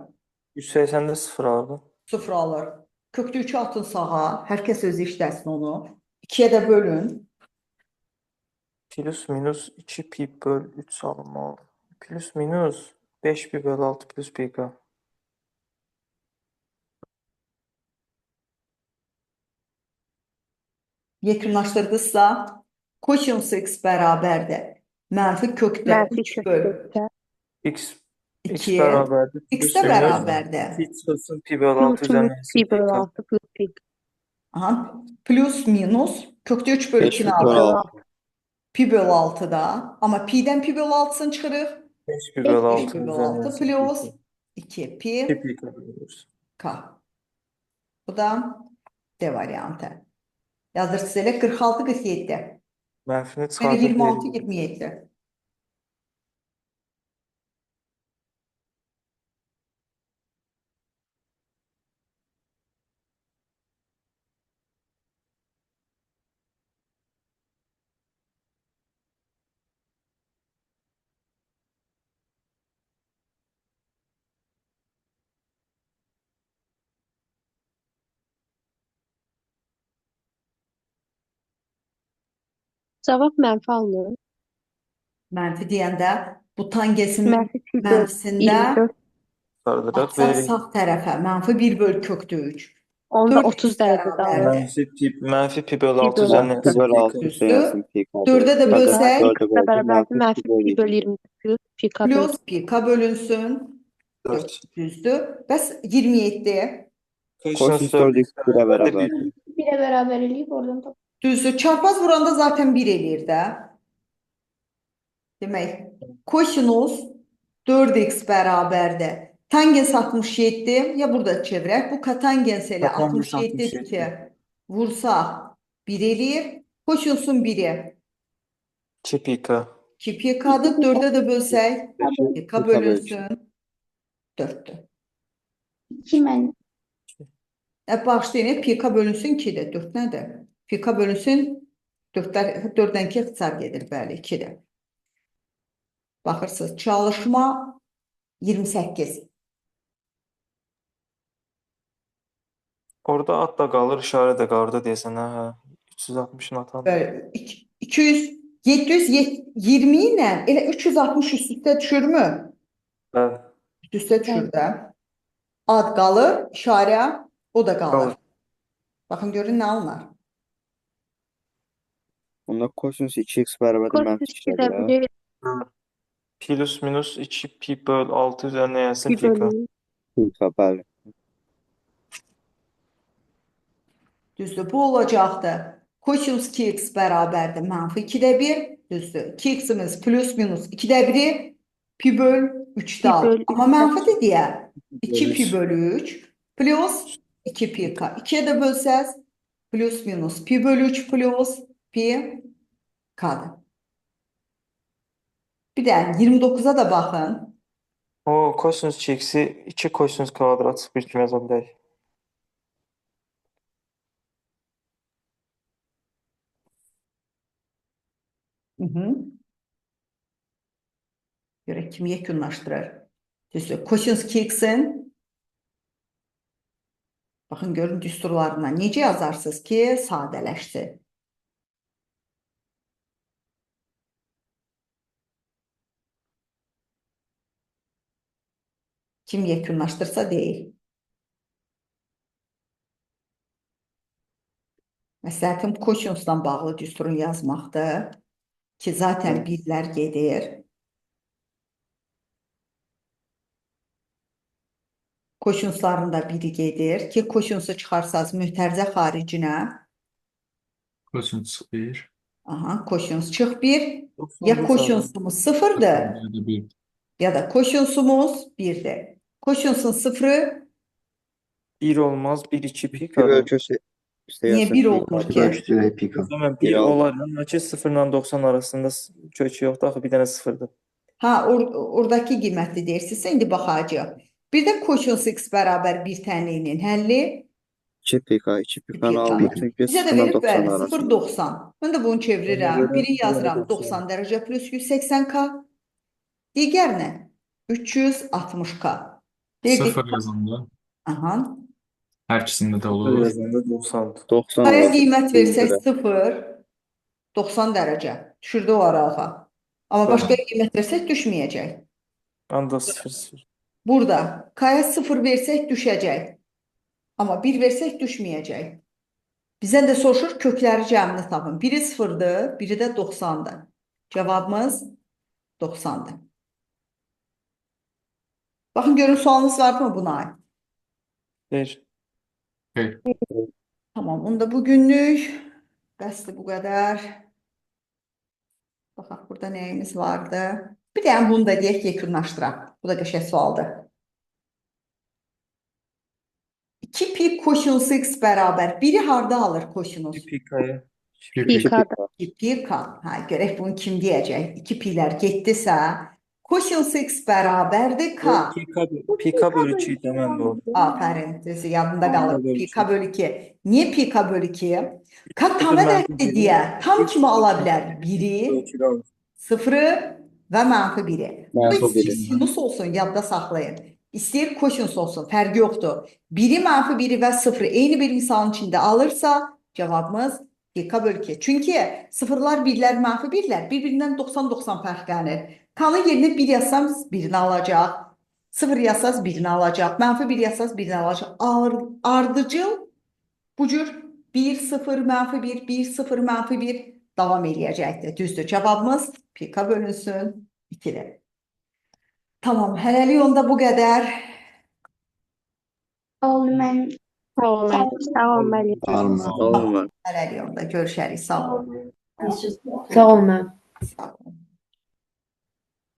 180-də 0 alırdı. 0 alır. Kökdə 3'ü atın sağa. Hər kəs özü işləsin onu. 2'yə də bölün. Plus minus 2 pi böl 3 alınmalı. Plus minus 5 pi böl 6 plus pi k. Yekunlaşdırdıqsa, kosinus x bərabərdir. Mənfi kökdə Mənfi 3 kökdə böl X 2. bərabərdir. X də bərabərdir. Pi çıxılsın pi böl 6 Plus üzərinə pi böl k. 6 plus pi. Aha. Plus minus kökdə 3 böl 5 2'ni böl alır. 6. Pi böl 6'da. Amma pi'dən pi böl 6'sını çıxırıq. 5 pi böl 5 6 pi böl üzərinə 6 plus 2 pi 2 pi k bölürüz. k. Bu da D variantı. Yazırsınız elə 46-47. Mənfini Belə çıxardır. 26-27. Cavab mənfi alınır. Mənfi deyəndə bu tangesin Mənfi pi böl mənfisində 24. Çıxardırıq. atsaq sağ tərəfə. Mənfi 1 böl kökdə 3. Onda 4 30 dərəcə bərabərdir. qalır. Mənfi pi böl Pi 6 böl üzərinə Pi böl 6 Düzdür. üstəgəlsin pi k. Dördə də bölsək, Dördə X da böldük. bərabərdir. Mənfi Mənfi pi böl 20 plus pi k böl plus pi k bölünsün. 4. Düzdür. Bəs 27. Kosinus 4x 1'ə bərabərdir. Bir de beraber eləyib oradan tap. Düzdür. Çarpaz vuranda zaten 1 eləyir də. Demək, kosinus 4x bərabərdir. Tangens 67, ya burada çevirək. Bu kotangens ilə Kotangens 67 67. ki vursaq 1 eləyir. Kosinusun 1'i 2 pi k. 2 pi k'dır. 4'e de bölsək pi k bölünsün 4'tür. 2 mən. Başlayın. Pi k bölünsün 2'dir. 4 nədir? Pi k bölünsün 4'dən 2 ixtisar gedir. Bəli, 2'dir. Baxırsınız. Çalışma 28. Orada at da qalır, işarə də qalır da deyəsən, hə. 360'ın atan. Böyle 200 720 ilə elə 360 üst-üstə düşürmü? Bəli. Üst-üstə düşür də. Ad qalır, işarə o da qalır. Qalır. Baxın görün nə alınır. Onda kosinus 2x bərabərdir mənfi Kosinus 2 də 2'dir. biri Plus minus 2 pi böl 6 üzərinə yazsın pi pi k. bölü Pi k, bəli. Düzdür, bu olacaqdı. Kosinus 2x bərabərdir mənfi 2'də 1. Düzdür. 2x'imiz plus minus 2'də 1'i pi böl 3'də Pi alır. böl Amma 3'də. mənfi də deyə 2 Bölür. pi bölü 3 plus 2 pi k. 2'ye də bölsəz plus minus pi bölü 3 plus pi k'dır. Bir də 29'a da baxın. O kosinus 2x'i 2 kosinus kvadrat çıxır kimi yaza bilərik. Görək kim yekunlaşdırır. Düzdür. Kosinus 2x'in baxın görün düsturlarından necə yazarsınız ki sadələşsin. Kim yekunlaşdırsa deyil. Məsləhətim kosinusla bağlı düsturun yazmaqdır ki zaten birlər gedir. Kosinusların da biri gedir ki kosinusu çıxarsaz mühtərizə xaricinə Kosinus 1. Aha, koşunuz çıx 1. 90 Ya cavab. koşunsumuz 0'dır Ya da bir. ya da koşunsumuz 1'dir. Koşunsun 0'ı 1 olmaz, 1 2 Pi pikadır. bölgüsü niye 1 olmur Pi ki? bölgüsü pika. O zaman Bir 1 al. olar, amma ki 0 ilə 90 arasında kök yoxdur, axı bir dənə 0-dır. Ha, oradaki qiymətli deyirsinizsə, indi baxacağıq. Bir də koşunuz x bərabər 1 tənliyinin həlli 2 pika, 2 pikanı aldım. pika. Çünkü Bizə də 0 ile verib 90 bəli arasında. 0,90. Mən də bunu çevirirəm. Ona görə Biri bir dənə yazıram 90. 90 dərəcə plus 180K. Digər nə? 360K. Verdik. 0 yazanda Aha. hər ikisində də 0 olur. yazanda 90-dır. 90 Kaya olacak. qiymət versək Bildirəm. 0, 90 dərəcə. Düşürdü o aralığa. Amma başqa qiymət versək düşməyəcək. Anda 0. Burada Kaya 0 versək düşəcək. Amma 1 versək düşməyəcək. Bizdən də soruşur kökləri cəmini tapın. Biri 0'dır, biri də 90'dır. Cavabımız 90'dır. Baxın görün sualınız var mı buna ait? Ver. Tamam, onda bugünlük bəsdir bu qədər. Baxaq burada nəyimiz vardı? Bir də bunu da deyək, yekunlaşdıraq. Bu da qəşəng sualdır. 2 pi kosinus x bərabər. Biri harda alır kosinus? 2 pikaya. Pikadır. 2 pi k. Ha, görək bunu kim deyəcək? 2 pi'lər getdisə, kosinus x bərabərdir k. Pika bölü 2 idi mən də o. Aferin, düzü yadında qalır. Pika bölü Pi k bölü 2. Niye pi k bölü 2? K tam Sıfır ədəddir mənfi deyə tam biri. kimi ala bilər? 1'i, 0'ı və mənfi 1'i. Bu Mənfi istəyir biri. sinus olsun, yadda saxlayın. İstəyir kosinus olsun, fərqi yoxdur. 1'i, mənfi 1'i və 0'ı eyni bir misalın içində alırsa, cavabımız pi k bölü 2. Çünki sıfırlar, birlər, mənfi 1'lər bir-birindən 90-90 fərqlənir. K-nın yerinə 1 yazsam 1'ini alacaq. 0 yazsaz 1'ini alacaq. Mənfi 1 yazsaz 1'ini alacaq. Ardıcıl bu cür 1, 0, mənfi 1, 1, 0, mənfi 1 davam eləyəcəkdir. Düzdür. Cavabımız pi k bölünsün 2'dir. Tamam. Hələlik onda bu qədər. Oldu mən. Sağ ol müəllim. Sağ ol müəllim. Alma. Sağ olun. Hələlik onda görüşərik. Sağ olun. Sağ ol mən. Sağ olun.